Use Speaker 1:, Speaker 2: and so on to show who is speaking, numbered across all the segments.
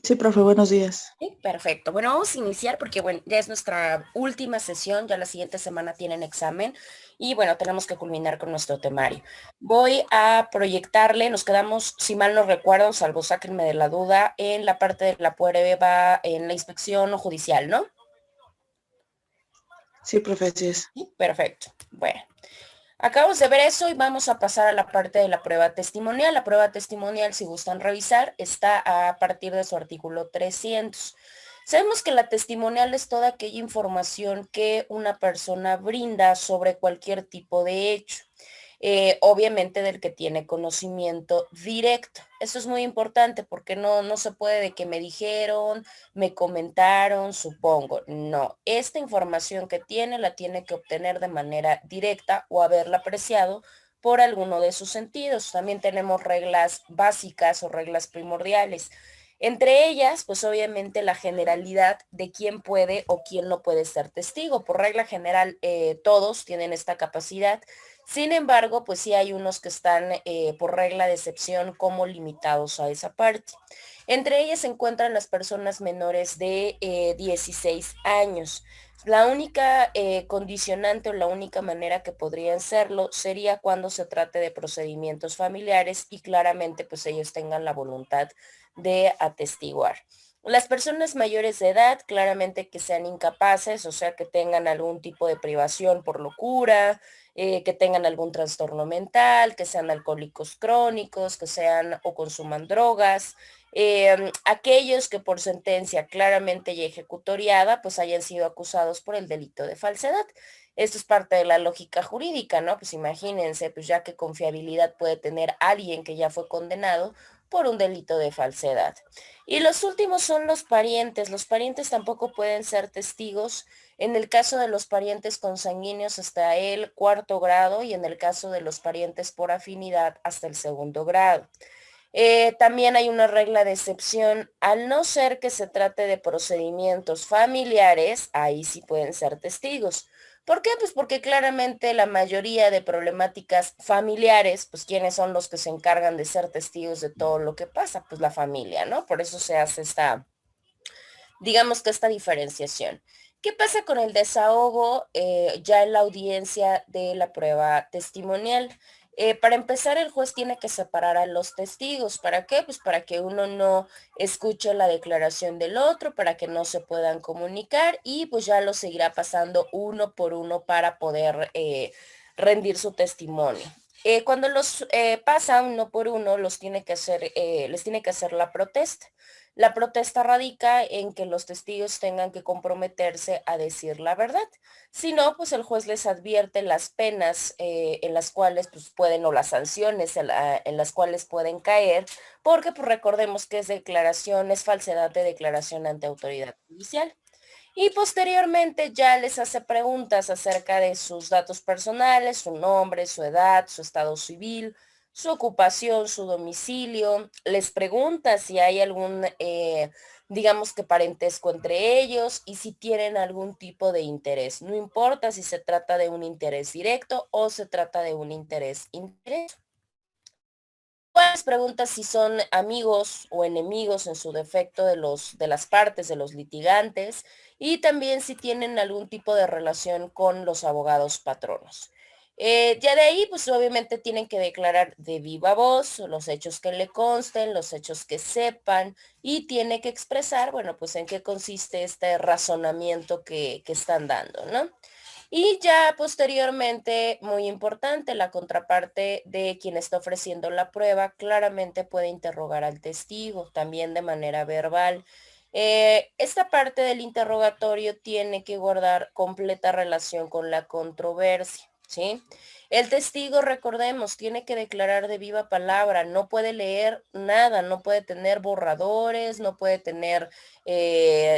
Speaker 1: Sí, profe, buenos días.
Speaker 2: Sí, perfecto. Bueno, vamos a iniciar porque, bueno, ya es nuestra última sesión, ya la siguiente semana tienen examen y, bueno, tenemos que culminar con nuestro temario. Voy a proyectarle, nos quedamos, si mal no recuerdo, salvo sáquenme de la duda, en la parte de la prueba, en la inspección judicial, ¿no?
Speaker 1: Sí, profe, así es.
Speaker 2: Sí, perfecto. Bueno. Acabamos de ver eso y vamos a pasar a la parte de la prueba testimonial. La prueba testimonial, si gustan revisar, está a partir de su artículo 300. Sabemos que la testimonial es toda aquella información que una persona brinda sobre cualquier tipo de hecho, obviamente del que tiene conocimiento directo. Eso es muy importante porque no se puede de que me dijeron, me comentaron, supongo. No, esta información que tiene la tiene que obtener de manera directa o haberla apreciado por alguno de sus sentidos. También tenemos reglas básicas o reglas primordiales. Entre ellas, pues obviamente la generalidad de quién puede o quién no puede ser testigo. Por regla general, todos tienen esta capacidad. Sin embargo, pues sí hay unos que están por regla de excepción como limitados a esa parte. Entre ellas se encuentran las personas menores de 16 años. La única condicionante o la única manera que podrían serlo sería cuando se trate de procedimientos familiares y claramente pues ellos tengan la voluntad de atestiguar. Las personas mayores de edad, claramente que sean incapaces, o sea, que tengan algún tipo de privación por locura, que tengan algún trastorno mental, que sean alcohólicos crónicos, que sean o consuman drogas, aquellos que por sentencia claramente y ejecutoriada, pues hayan sido acusados por el delito de falsedad. Esto es parte de la lógica jurídica, ¿no? Pues imagínense, pues ya qué confiabilidad puede tener alguien que ya fue condenado por un delito de falsedad. Y los últimos son los parientes. Los parientes tampoco pueden ser testigos en el caso de los parientes consanguíneos hasta el cuarto grado y en el caso de los parientes por afinidad hasta el segundo grado. También hay una regla de excepción, al no ser que se trate de procedimientos familiares, ahí sí pueden ser testigos. ¿Por qué? Pues porque claramente la mayoría de problemáticas familiares, pues ¿quiénes son los que se encargan de ser testigos de todo lo que pasa? Pues la familia, ¿no? Por eso se hace digamos que esta diferenciación. ¿Qué pasa con el desahogo ya en la audiencia de la prueba testimonial? Para empezar, el juez tiene que separar a los testigos. ¿Para qué? Pues para que uno no escuche la declaración del otro, para que no se puedan comunicar y pues ya lo seguirá pasando uno por uno para poder rendir su testimonio. Cuando los pasa uno por uno, les tiene que hacer la protesta. La protesta radica en que los testigos tengan que comprometerse a decir la verdad. Si no, pues el juez les advierte las penas en las cuales pues, pueden, o las sanciones en las cuales pueden caer, porque pues recordemos que es declaración, es falsedad de declaración ante autoridad judicial. Y posteriormente ya les hace preguntas acerca de sus datos personales, su nombre, su edad, su estado civil, su ocupación, su domicilio. Les pregunta si hay algún, digamos que parentesco entre ellos y si tienen algún tipo de interés. No importa si se trata de un interés directo o se trata de un interés indirecto. Pues pregunta si son amigos o enemigos en su defecto de las partes, de los litigantes, y también si tienen algún tipo de relación con los abogados patronos. Ya de ahí, pues obviamente tienen que declarar de viva voz los hechos que le consten, los hechos que sepan, y tiene que expresar, bueno, pues en qué consiste este razonamiento que están dando, ¿no? Y ya posteriormente, muy importante, la contraparte de quien está ofreciendo la prueba claramente puede interrogar al testigo, también de manera verbal. Esta parte del interrogatorio tiene que guardar completa relación con la controversia, ¿sí? El testigo, recordemos, tiene que declarar de viva palabra, no puede leer nada, no puede tener borradores, no puede tener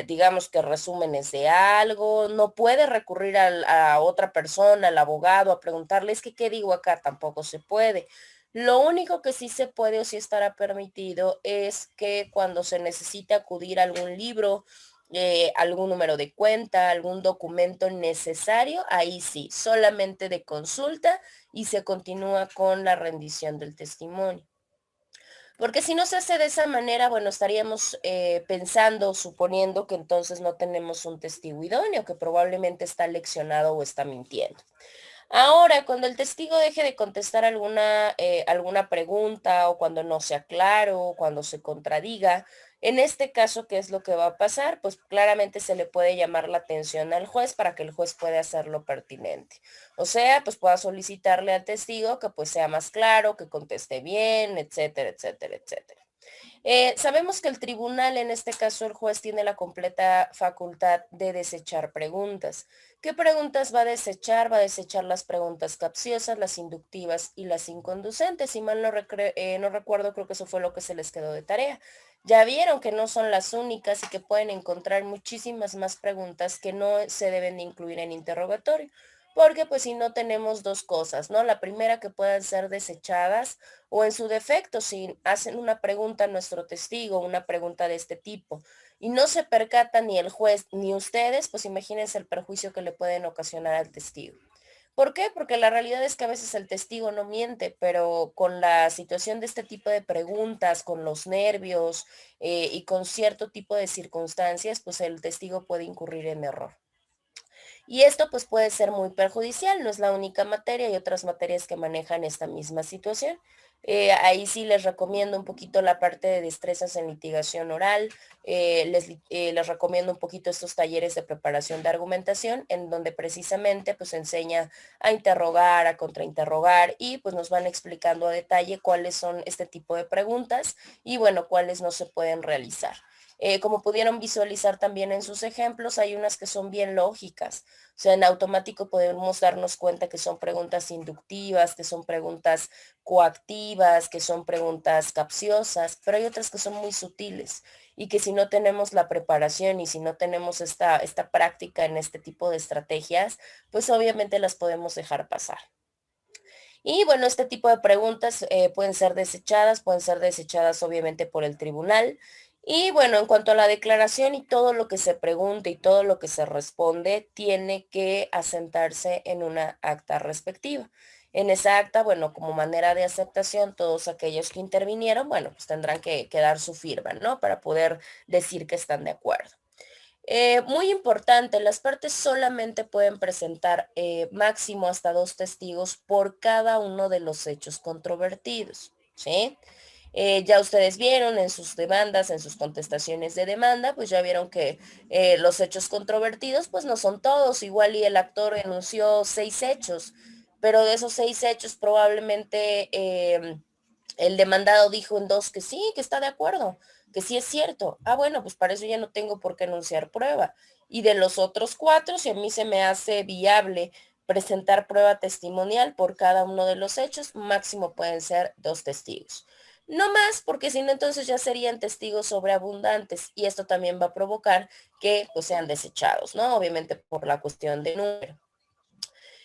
Speaker 2: digamos que resúmenes de algo, no puede recurrir a otra persona, al abogado, a preguntarle, es que, ¿qué digo acá? Tampoco se puede. Lo único que sí se puede o sí estará permitido es que cuando se necesite acudir a algún libro, algún número de cuenta, algún documento necesario, ahí sí, solamente de consulta y se continúa con la rendición del testimonio. Porque si no se hace de esa manera, bueno, estaríamos pensando, suponiendo que entonces no tenemos un testigo idóneo, que probablemente está leccionado o está mintiendo. Ahora, cuando el testigo deje de contestar alguna pregunta o cuando no sea claro o cuando se contradiga, en este caso, ¿qué es lo que va a pasar? Pues claramente se le puede llamar la atención al juez para que el juez pueda hacerlo pertinente. O sea, pues pueda solicitarle al testigo que pues sea más claro, que conteste bien, etcétera, etcétera, etcétera. Sabemos que el tribunal, en este caso el juez, tiene la completa facultad de desechar preguntas. ¿Qué preguntas va a desechar? Va a desechar las preguntas capciosas, las inductivas y las inconducentes. Si mal no recuerdo, creo que eso fue lo que se les quedó de tarea. Ya vieron que no son las únicas y que pueden encontrar muchísimas más preguntas que no se deben de incluir en interrogatorio. Porque pues si no tenemos dos cosas, ¿no? La primera, que puedan ser desechadas, o en su defecto, si hacen una pregunta a nuestro testigo, una pregunta de este tipo, y no se percata ni el juez ni ustedes, pues imagínense el perjuicio que le pueden ocasionar al testigo. ¿Por qué? Porque la realidad es que a veces el testigo no miente, pero con la situación de este tipo de preguntas, con los nervios y con cierto tipo de circunstancias, pues el testigo puede incurrir en error. Y esto pues puede ser muy perjudicial, no es la única materia, hay otras materias que manejan esta misma situación. Ahí sí les recomiendo un poquito la parte de destrezas en litigación oral, les recomiendo un poquito estos talleres de preparación de argumentación, en donde precisamente pues enseña a interrogar, a contrainterrogar y pues nos van explicando a detalle cuáles son este tipo de preguntas y bueno, cuáles no se pueden realizar. Como pudieron visualizar también en sus ejemplos, hay unas que son bien lógicas. O sea, en automático podemos darnos cuenta que son preguntas inductivas, que son preguntas coactivas, que son preguntas capciosas, pero hay otras que son muy sutiles y que si no tenemos la preparación y si no tenemos esta práctica en este tipo de estrategias, pues obviamente las podemos dejar pasar. Y bueno, este tipo de preguntas pueden ser desechadas obviamente por el tribunal. Y bueno, en cuanto a la declaración y todo lo que se pregunte y todo lo que se responde, tiene que asentarse en una acta respectiva. En esa acta, bueno, como manera de aceptación, todos aquellos que intervinieron, bueno, pues tendrán que dar su firma, ¿no? Para poder decir que están de acuerdo. Muy importante, las partes solamente pueden presentar máximo hasta dos testigos por cada uno de los hechos controvertidos, ¿sí? Ya ustedes vieron en sus demandas, en sus contestaciones de demanda, pues ya vieron que los hechos controvertidos, pues no son todos, igual y el actor enunció 6 hechos, pero de esos 6 hechos probablemente el demandado dijo en dos que sí, que está de acuerdo, que sí es cierto. Ah, bueno, pues para eso ya no tengo por qué anunciar prueba. Y de los otros 4, si a mí se me hace viable presentar prueba testimonial por cada uno de los hechos, máximo pueden ser 2 testigos. No más, porque si no, entonces ya serían testigos sobreabundantes y esto también va a provocar que pues, sean desechados, ¿no? Obviamente por la cuestión de número.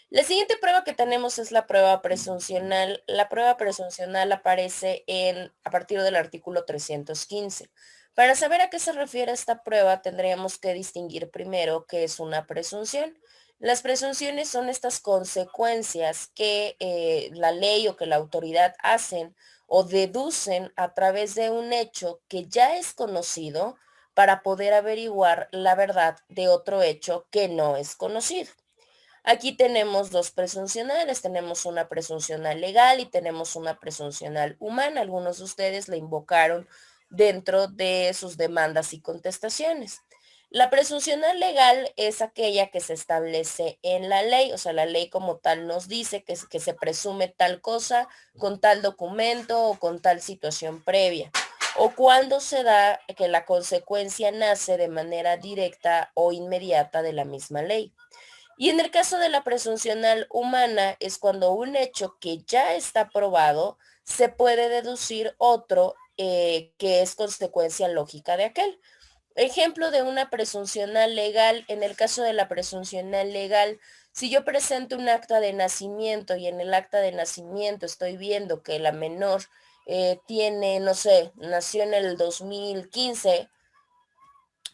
Speaker 2: La siguiente prueba que tenemos es la prueba presuncional. La prueba presuncional aparece a partir del artículo 315. Para saber a qué se refiere esta prueba, tendríamos que distinguir primero qué es una presunción. Las presunciones son estas consecuencias que la ley o que la autoridad hacen o deducen a través de un hecho que ya es conocido para poder averiguar la verdad de otro hecho que no es conocido. Aquí tenemos dos presuncionales, tenemos una presuncional legal y tenemos una presuncional humana. Algunos de ustedes la invocaron dentro de sus demandas y contestaciones. La presuncional legal es aquella que se establece en la ley, o sea, la ley como tal nos dice que se presume tal cosa con tal documento o con tal situación previa, o cuando se da que la consecuencia nace de manera directa o inmediata de la misma ley. Y en el caso de la presuncional humana es cuando un hecho que ya está probado se puede deducir otro que es consecuencia lógica de aquel. Ejemplo de una presuncional legal, en el caso de la presuncional legal, si yo presento un acta de nacimiento y en el acta de nacimiento estoy viendo que la menor tiene, no sé, nació en el 2015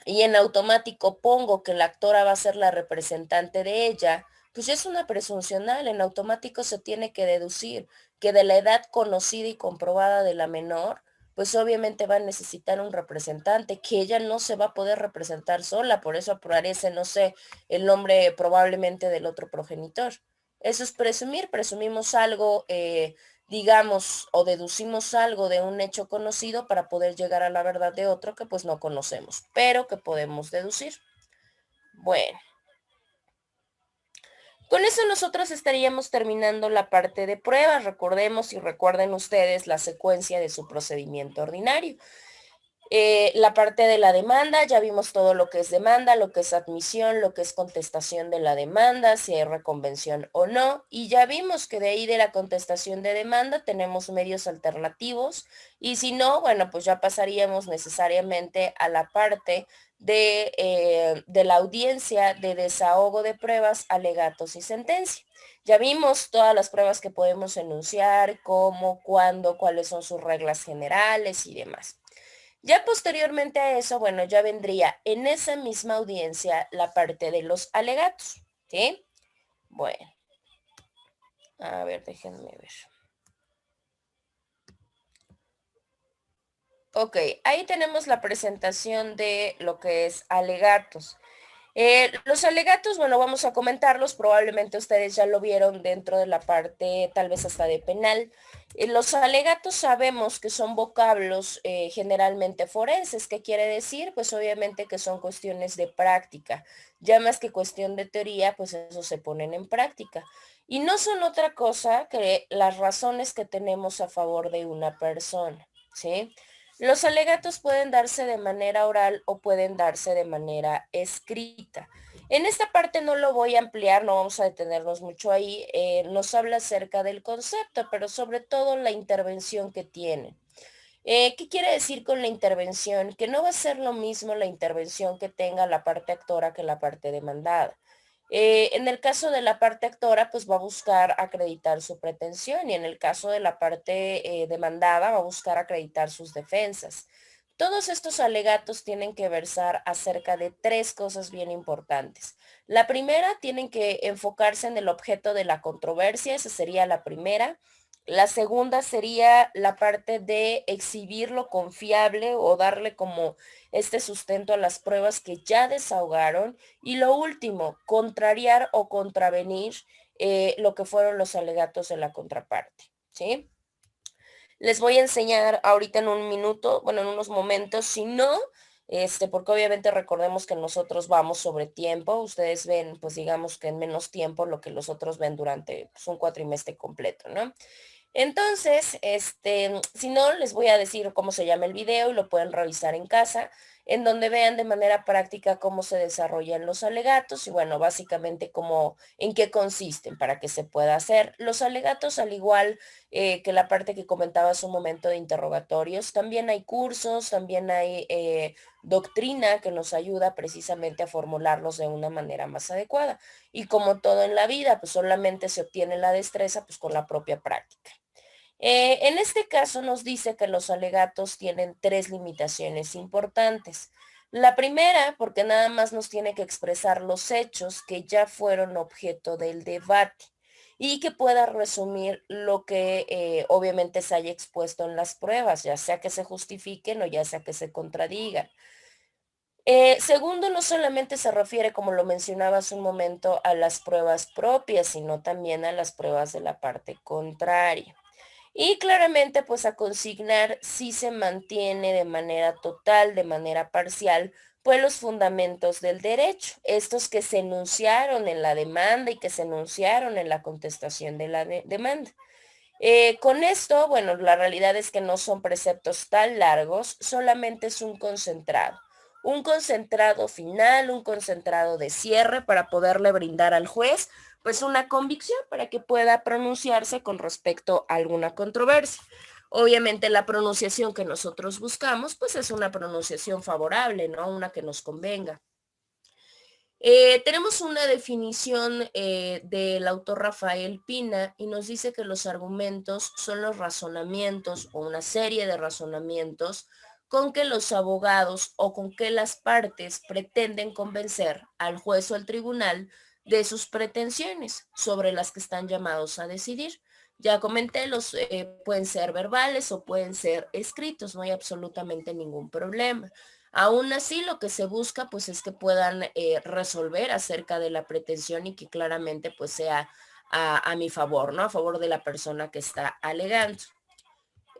Speaker 2: y en automático pongo que la actora va a ser la representante de ella, pues ya es una presuncional, en automático se tiene que deducir que de la edad conocida y comprobada de la menor, pues obviamente va a necesitar un representante, que ella no se va a poder representar sola, por eso aparece, no sé, el nombre probablemente del otro progenitor. Eso es presumir, presumimos algo, digamos, o deducimos algo de un hecho conocido para poder llegar a la verdad de otro que pues no conocemos, pero que podemos deducir. Bueno. Con eso nosotros estaríamos terminando la parte de pruebas. Recordemos y recuerden ustedes la secuencia de su procedimiento ordinario. La parte de la demanda, ya vimos todo lo que es demanda, lo que es admisión, lo que es contestación de la demanda, si hay reconvención o no, y ya vimos que de ahí de la contestación de demanda tenemos medios alternativos, y si no, bueno, pues ya pasaríamos necesariamente a la parte de la audiencia de desahogo de pruebas, alegatos y sentencia. Ya vimos todas las pruebas que podemos enunciar, cómo, cuándo, cuáles son sus reglas generales y demás. Ya posteriormente a eso, bueno, ya vendría en esa misma audiencia la parte de los alegatos, ¿sí? Bueno, a ver, déjenme ver. Ok, ahí tenemos la presentación de lo que es alegatos. Los alegatos, bueno, vamos a comentarlos, probablemente ustedes ya lo vieron dentro de la parte tal vez hasta de penal. Los alegatos sabemos que son vocablos generalmente forenses. ¿Qué quiere decir? Pues obviamente que son cuestiones de práctica. Ya más que cuestión de teoría, pues eso se ponen en práctica. Y no son otra cosa que las razones que tenemos a favor de una persona, ¿sí? Los alegatos pueden darse de manera oral o pueden darse de manera escrita. En esta parte no lo voy a ampliar, no vamos a detenernos mucho ahí. Nos habla acerca del concepto, pero sobre todo la intervención que tienen. ¿Qué quiere decir con la intervención? Que no va a ser lo mismo la intervención que tenga la parte actora que la parte demandada. En el caso de la parte actora, pues va a buscar acreditar su pretensión y en el caso de la parte demandada va a buscar acreditar sus defensas. Todos estos alegatos tienen que versar acerca de tres cosas bien importantes. La primera, tienen que enfocarse en el objeto de la controversia, esa sería la primera. La segunda sería la parte de exhibir lo confiable o darle como este sustento a las pruebas que ya desahogaron. Y lo último, contrariar o contravenir lo que fueron los alegatos de la contraparte, ¿sí? Les voy a enseñar ahorita en un minuto, bueno, en unos momentos, si no, porque obviamente recordemos que nosotros vamos sobre tiempo, ustedes ven, pues digamos que en menos tiempo lo que los otros ven durante pues, un cuatrimestre completo, ¿no? Entonces, si no, les voy a decir cómo se llama el video y lo pueden revisar en casa, en donde vean de manera práctica cómo se desarrollan los alegatos y bueno, básicamente cómo, en qué consisten para que se pueda hacer. Los alegatos, al igual que la parte que comentaba hace un momento de interrogatorios, también hay cursos, también hay doctrina que nos ayuda precisamente a formularlos de una manera más adecuada. Y como todo en la vida, pues solamente se obtiene la destreza pues con la propia práctica. En este caso nos dice que los alegatos tienen tres limitaciones importantes. La primera, porque nada más nos tiene que expresar los hechos que ya fueron objeto del debate y que pueda resumir lo que obviamente se haya expuesto en las pruebas, ya sea que se justifiquen o ya sea que se contradigan. Segundo, no solamente se refiere, como lo mencionaba hace un momento, a las pruebas propias, sino también a las pruebas de la parte contraria. Y claramente, pues a consignar si se mantiene de manera total, de manera parcial, pues los fundamentos del derecho, estos que se enunciaron en la demanda y que se enunciaron en la contestación de la demanda. Con esto, bueno, la realidad es que no son preceptos tan largos, solamente es un concentrado final, un concentrado de cierre para poderle brindar al juez pues una convicción para que pueda pronunciarse con respecto a alguna controversia. Obviamente la pronunciación que nosotros buscamos pues es una pronunciación favorable, ¿no? Una que nos convenga. Tenemos una definición del autor Rafael Pina y nos dice que los argumentos son los razonamientos o una serie de razonamientos con que los abogados o con que las partes pretenden convencer al juez o al tribunal de sus pretensiones sobre las que están llamados a decidir. Ya comenté, los pueden ser verbales o pueden ser escritos, no hay absolutamente ningún problema. Aún así, lo que se busca pues es que puedan resolver acerca de la pretensión y que claramente pues sea a mi favor, ¿no? A favor de la persona que está alegando.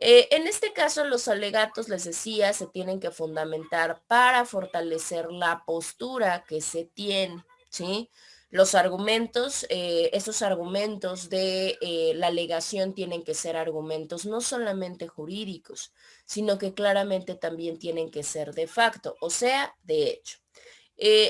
Speaker 2: En este caso, los alegatos, les decía, se tienen que fundamentar para fortalecer la postura que se tiene, ¿sí? Los argumentos, esos argumentos de la alegación tienen que ser argumentos no solamente jurídicos, sino que claramente también tienen que ser de facto, o sea, de hecho.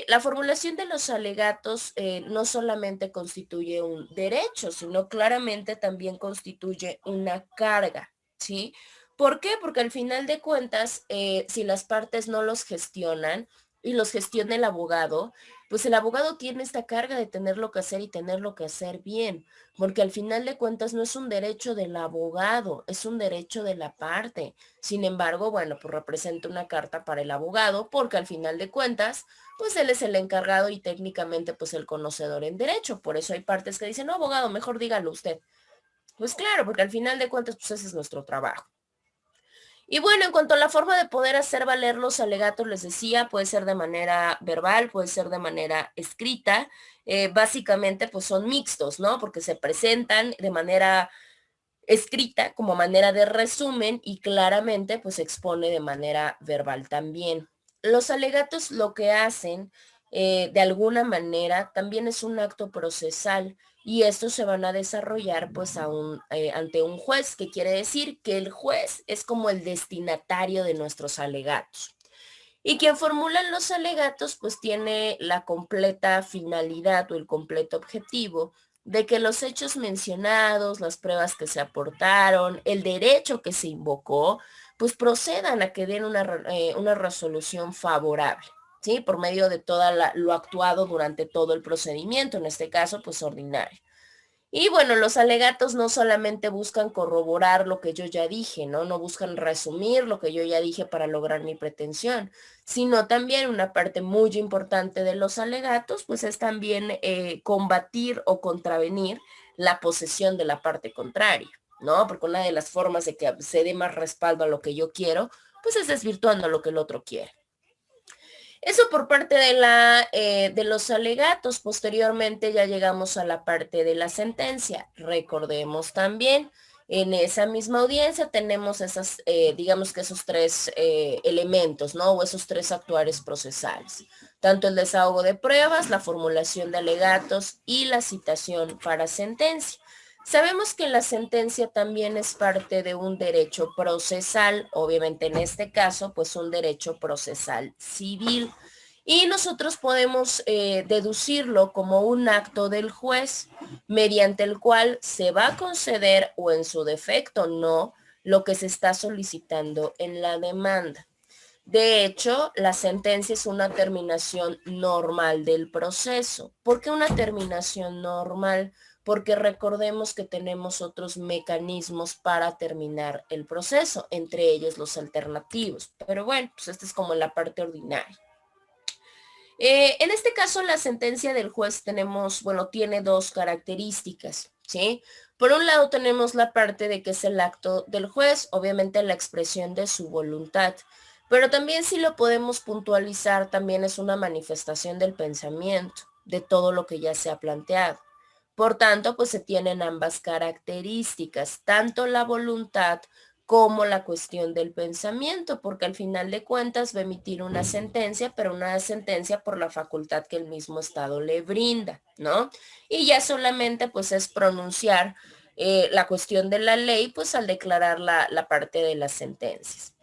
Speaker 2: La formulación de los alegatos no solamente constituye un derecho, sino claramente también constituye una carga, ¿sí? ¿Por qué? Porque al final de cuentas, si las partes no los gestionan y los gestiona el abogado, pues el abogado tiene esta carga de tenerlo que hacer y tenerlo que hacer bien, porque al final de cuentas no es un derecho del abogado, es un derecho de la parte. Sin embargo, bueno, pues representa una carta para el abogado, porque al final de cuentas, pues él es el encargado y técnicamente pues el conocedor en derecho. Por eso hay partes que dicen, no, abogado, mejor dígalo usted. Pues claro, porque al final de cuentas pues ese es nuestro trabajo. Y bueno, en cuanto a la forma de poder hacer valer los alegatos, les decía, puede ser de manera verbal, puede ser de manera escrita. Básicamente pues son mixtos, ¿no? Porque se presentan de manera escrita como manera de resumen y claramente pues se expone de manera verbal también. Los alegatos lo que hacen de alguna manera también es un acto procesal y estos se van a desarrollar pues ante un juez, que quiere decir que el juez es como el destinatario de nuestros alegatos. Y quien formula los alegatos pues tiene la completa finalidad o el completo objetivo de que los hechos mencionados, las pruebas que se aportaron, el derecho que se invocó, pues procedan a que den una resolución favorable, ¿sí? Por medio de lo actuado durante todo el procedimiento, en este caso pues ordinario. Y bueno, los alegatos no solamente buscan corroborar lo que yo ya dije, ¿no? No buscan resumir lo que yo ya dije para lograr mi pretensión, sino también una parte muy importante de los alegatos, pues es también combatir o contravenir la posesión de la parte contraria, ¿no? Porque una de las formas de que se dé más respaldo a lo que yo quiero, pues es desvirtuando lo que el otro quiere. Eso por parte de los alegatos. Posteriormente ya llegamos a la parte de la sentencia. Recordemos también, en esa misma audiencia tenemos digamos que esos tres elementos, ¿no? O esos tres actuares procesales. Tanto el desahogo de pruebas, la formulación de alegatos y la citación para sentencia. Sabemos que la sentencia también es parte de un derecho procesal, obviamente en este caso, pues un derecho procesal civil. Y nosotros podemos deducirlo como un acto del juez mediante el cual se va a conceder o en su defecto no lo que se está solicitando en la demanda. De hecho, la sentencia es una terminación normal del proceso. ¿Por qué una terminación normal? Porque recordemos que tenemos otros mecanismos para terminar el proceso, entre ellos los alternativos. Pero bueno, pues esta es como la parte ordinaria. En este caso, la sentencia del juez tiene dos características, ¿sí? Por un lado tenemos la parte de que es el acto del juez, obviamente la expresión de su voluntad, pero también si lo podemos puntualizar, también es una manifestación del pensamiento, de todo lo que ya se ha planteado. Por tanto, pues se tienen ambas características, tanto la voluntad como la cuestión del pensamiento, porque al final de cuentas va a emitir una sentencia, pero una sentencia por la facultad que el mismo Estado le brinda, ¿no? Y ya solamente pues es pronunciar la cuestión de la ley, pues al declarar la parte de las sentencias.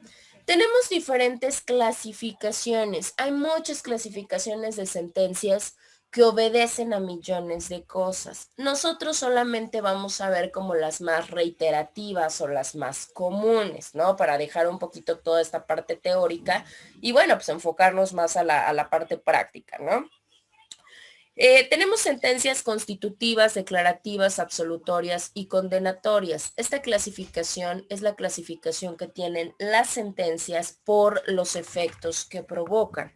Speaker 2: Tenemos diferentes clasificaciones. Hay muchas clasificaciones de sentencias que obedecen a millones de cosas. Nosotros solamente vamos a ver como las más reiterativas o las más comunes, ¿no? Para dejar un poquito toda esta parte teórica y bueno, pues enfocarnos más a la parte práctica, ¿no? Tenemos sentencias constitutivas, declarativas, absolutorias y condenatorias. Esta clasificación es la clasificación que tienen las sentencias por los efectos que provocan.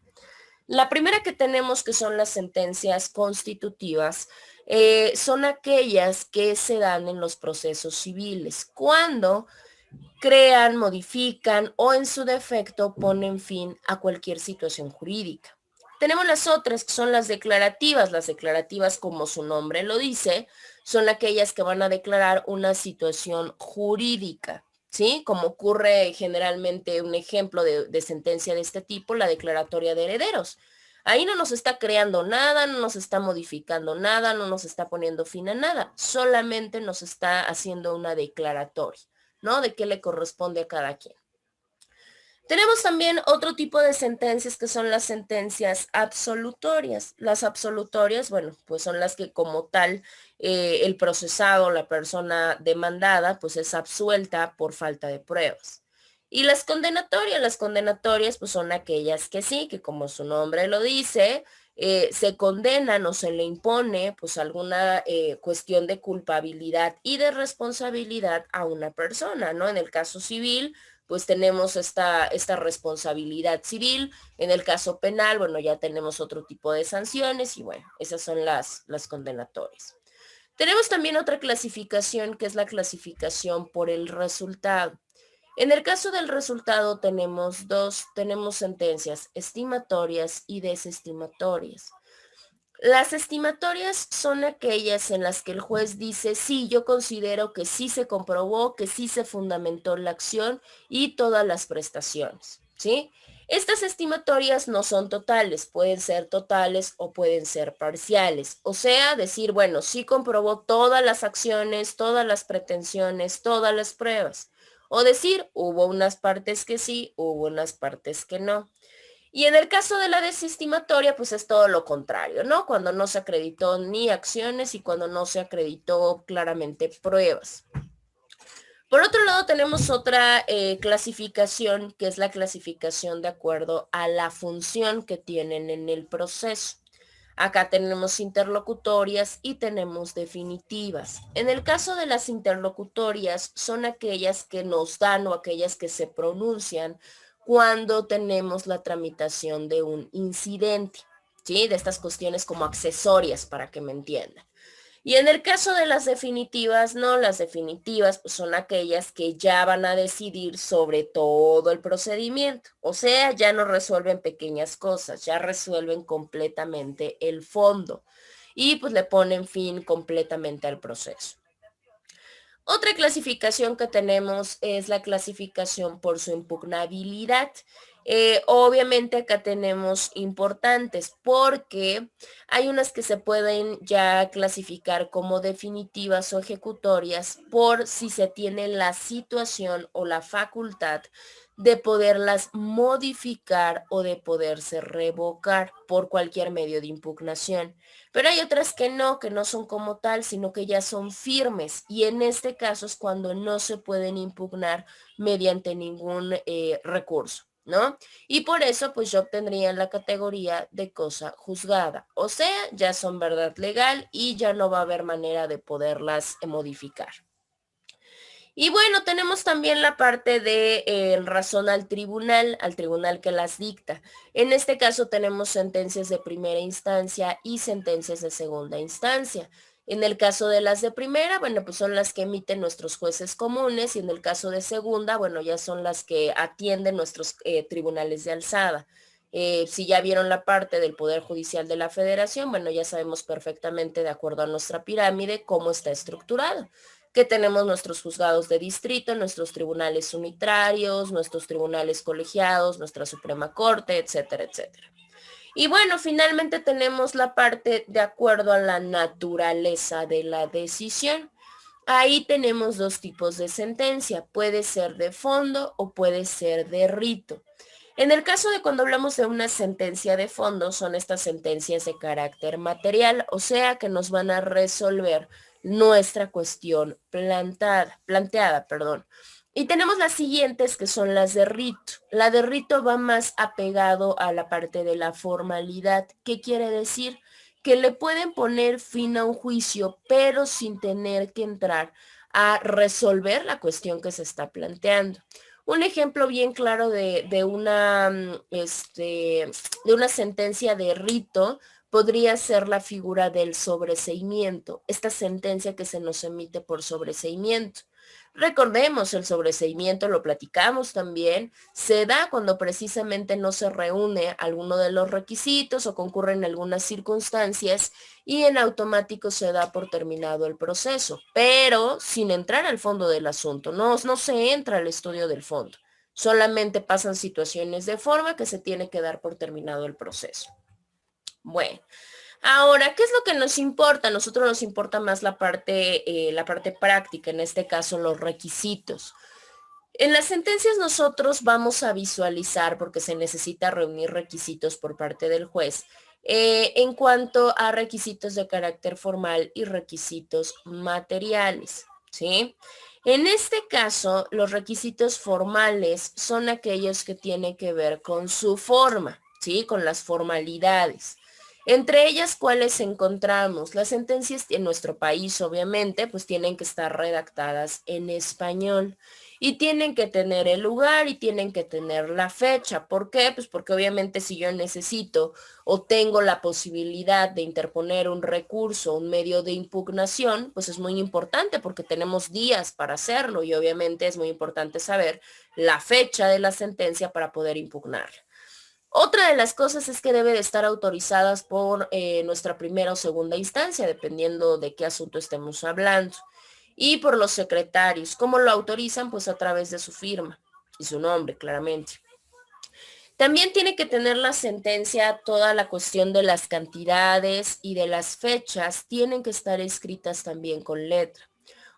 Speaker 2: La primera que tenemos, que son las sentencias constitutivas, son aquellas que se dan en los procesos civiles, cuando crean, modifican o en su defecto ponen fin a cualquier situación jurídica. Tenemos las otras que son las declarativas. Las declarativas, como su nombre lo dice, son aquellas que van a declarar una situación jurídica, ¿sí? Como ocurre generalmente un ejemplo de sentencia de este tipo, la declaratoria de herederos. Ahí no nos está creando nada, no nos está modificando nada, no nos está poniendo fin a nada, solamente nos está haciendo una declaratoria, ¿no? De qué le corresponde a cada quien. Tenemos también otro tipo de sentencias que son las sentencias absolutorias. Las absolutorias, bueno, pues son las que como tal el procesado, la persona demandada, pues es absuelta por falta de pruebas. Y las condenatorias pues son aquellas que sí, que como su nombre lo dice, se condenan o se le impone pues alguna cuestión de culpabilidad y de responsabilidad a una persona, ¿no? En el caso civil, pues tenemos esta responsabilidad civil. En el caso penal, bueno, ya tenemos otro tipo de sanciones y bueno, esas son las condenatorias. Tenemos también otra clasificación que es la clasificación por el resultado. En el caso del resultado tenemos sentencias estimatorias y desestimatorias. Las estimatorias son aquellas en las que el juez dice, sí, yo considero que sí se comprobó, que sí se fundamentó la acción y todas las prestaciones, ¿sí? Estas estimatorias no son totales, pueden ser totales o pueden ser parciales. O sea, decir, bueno, sí comprobó todas las acciones, todas las pretensiones, todas las pruebas. O decir, hubo unas partes que sí, hubo unas partes que no. Y en el caso de la desestimatoria, pues es todo lo contrario, ¿no? Cuando no se acreditó ni acciones y cuando no se acreditó claramente pruebas. Por otro lado, tenemos otra clasificación, que es la clasificación de acuerdo a la función que tienen en el proceso. Acá tenemos interlocutorias y tenemos definitivas. En el caso de las interlocutorias, son aquellas que nos dan o aquellas que se pronuncian cuando tenemos la tramitación de un incidente, ¿sí? De estas cuestiones como accesorias, para que me entiendan. Y en el caso de las definitivas, no, las definitivas pues, son aquellas que ya van a decidir sobre todo el procedimiento. O sea, ya no resuelven pequeñas cosas, ya resuelven completamente el fondo y pues le ponen fin completamente al proceso. Otra clasificación que tenemos es la clasificación por su impugnabilidad. Obviamente acá tenemos importantes porque hay unas que se pueden ya clasificar como definitivas o ejecutorias por si se tiene la situación o la facultad de poderlas modificar o de poderse revocar por cualquier medio de impugnación. Pero hay otras que no son como tal, sino que ya son firmes y en este caso es cuando no se pueden impugnar mediante ningún recurso, ¿no? Y por eso pues yo obtendría la categoría de cosa juzgada, o sea, ya son verdad legal y ya no va a haber manera de poderlas modificar. Y bueno, tenemos también la parte de razón al tribunal que las dicta. En este caso tenemos sentencias de primera instancia y sentencias de segunda instancia. En el caso de las de primera, bueno, pues son las que emiten nuestros jueces comunes y en el caso de segunda, bueno, ya son las que atienden nuestros tribunales de alzada. Si ya vieron la parte del Poder Judicial de la Federación, bueno, ya sabemos perfectamente, de acuerdo a nuestra pirámide, cómo está estructurado, que tenemos nuestros juzgados de distrito, nuestros tribunales unitarios, nuestros tribunales colegiados, nuestra Suprema Corte, etcétera, etcétera. Y bueno, finalmente tenemos la parte de acuerdo a la naturaleza de la decisión. Ahí tenemos dos tipos de sentencia, puede ser de fondo o puede ser de rito. En el caso de cuando hablamos de una sentencia de fondo, son estas sentencias de carácter material, o sea que nos van a resolver nuestra cuestión planteada, perdón. Y tenemos las siguientes que son las de rito. La de rito va más apegado a la parte de la formalidad. ¿Qué quiere decir? Que le pueden poner fin a un juicio, pero sin tener que entrar a resolver la cuestión que se está planteando. Un ejemplo bien claro de una sentencia de rito podría ser la figura del sobreseimiento, esta sentencia que se nos emite por sobreseimiento. Recordemos, el sobreseimiento, lo platicamos también, se da cuando precisamente no se reúne alguno de los requisitos o concurren algunas circunstancias y en automático se da por terminado el proceso, pero sin entrar al fondo del asunto, no se entra al estudio del fondo, solamente pasan situaciones de forma que se tiene que dar por terminado el proceso. Bueno. Ahora, ¿qué es lo que nos importa? A nosotros nos importa más la parte práctica, en este caso los requisitos. En las sentencias nosotros vamos a visualizar, porque se necesita reunir requisitos por parte del juez, en cuanto a requisitos de carácter formal y requisitos materiales, ¿sí? En este caso, los requisitos formales son aquellos que tienen que ver con su forma, ¿sí? Con las formalidades. Entre ellas, ¿cuáles encontramos? Las sentencias en nuestro país, obviamente, pues tienen que estar redactadas en español y tienen que tener el lugar y tienen que tener la fecha. ¿Por qué? Pues porque obviamente si yo necesito o tengo la posibilidad de interponer un recurso, un medio de impugnación, pues es muy importante porque tenemos días para hacerlo y obviamente es muy importante saber la fecha de la sentencia para poder impugnarla. Otra de las cosas es que debe de estar autorizadas por nuestra primera o segunda instancia, dependiendo de qué asunto estemos hablando. Y por los secretarios. ¿Cómo lo autorizan? Pues a través de su firma y su nombre, claramente. También tiene que tener la sentencia toda la cuestión de las cantidades y de las fechas. Tienen que estar escritas también con letra.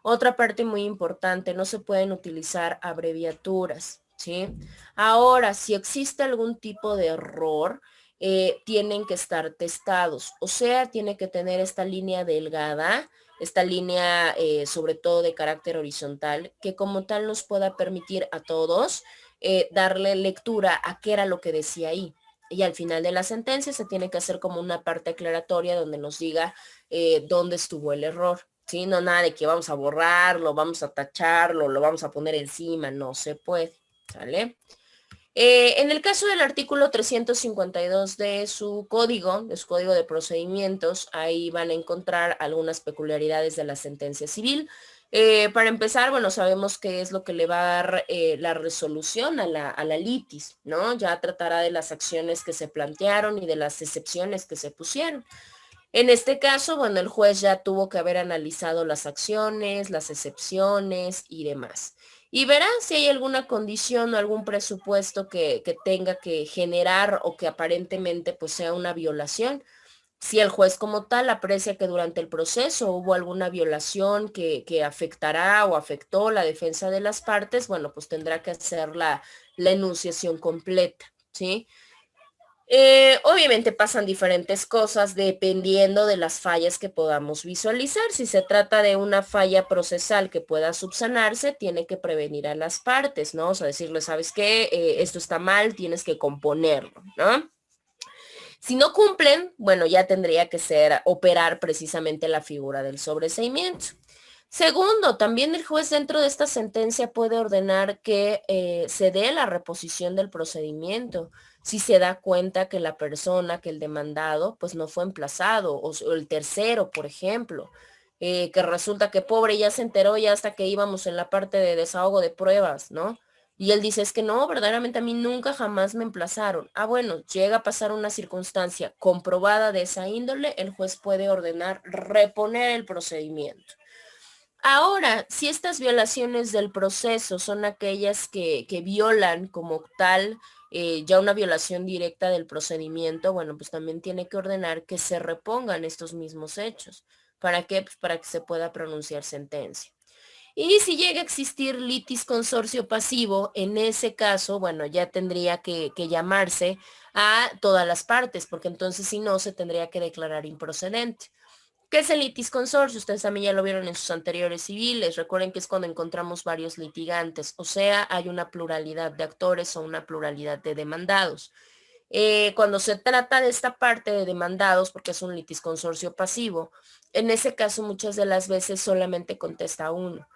Speaker 2: Otra parte muy importante, no se pueden utilizar abreviaturas, ¿sí? Ahora, si existe algún tipo de error, tienen que estar testados, o sea, tiene que tener esta línea delgada, esta línea sobre todo de carácter horizontal, que como tal nos pueda permitir a todos darle lectura a qué era lo que decía ahí. Y al final de la sentencia se tiene que hacer como una parte aclaratoria donde nos diga dónde estuvo el error. Sí, no nada de que vamos a borrarlo, vamos a tacharlo, lo vamos a poner encima, no se puede, ¿sale? En el caso del artículo 352 de su código de procedimientos, ahí van a encontrar algunas peculiaridades de la sentencia civil. Para empezar, bueno, sabemos qué es lo que le va a dar la resolución a la litis, ¿no? Ya tratará de las acciones que se plantearon y de las excepciones que se pusieron. En este caso, bueno, el juez ya tuvo que haber analizado las acciones, las excepciones y demás. Y verá si hay alguna condición o algún presupuesto que tenga que generar o que aparentemente pues sea una violación. Si el juez como tal aprecia que durante el proceso hubo alguna violación que afectará o afectó la defensa de las partes, bueno, pues tendrá que hacer la enunciación completa, ¿sí? Obviamente pasan diferentes cosas dependiendo de las fallas que podamos visualizar. Si se trata de una falla procesal que pueda subsanarse, tiene que prevenir a las partes, ¿no? O sea, decirle, ¿sabes qué? Esto está mal, tienes que componerlo, ¿no? Si no cumplen, bueno, ya tendría que ser operar precisamente la figura del sobreseimiento. Segundo, también el juez dentro de esta sentencia puede ordenar que se dé la reposición del procedimiento si se da cuenta que la persona, que el demandado, pues no fue emplazado, o el tercero, por ejemplo, que resulta que pobre ya se enteró ya hasta que íbamos en la parte de desahogo de pruebas, ¿no? Y él dice, es que no, verdaderamente a mí nunca jamás me emplazaron. Ah, bueno, llega a pasar una circunstancia comprobada de esa índole, el juez puede ordenar reponer el procedimiento. Ahora, si estas violaciones del proceso son aquellas que violan como tal ya una violación directa del procedimiento, bueno, pues también tiene que ordenar que se repongan estos mismos hechos. ¿Para qué? Pues para que se pueda pronunciar sentencia. Y si llega a existir litis consorcio pasivo, en ese caso, bueno, ya tendría que llamarse a todas las partes, porque entonces si no, se tendría que declarar improcedente. ¿Qué es el litis consorcio? Ustedes también ya lo vieron en sus anteriores civiles. Recuerden que es cuando encontramos varios litigantes, o sea, hay una pluralidad de actores o una pluralidad de demandados. Cuando se trata de esta parte de demandados, porque es un litis consorcio pasivo, en ese caso muchas de las veces solamente contesta uno.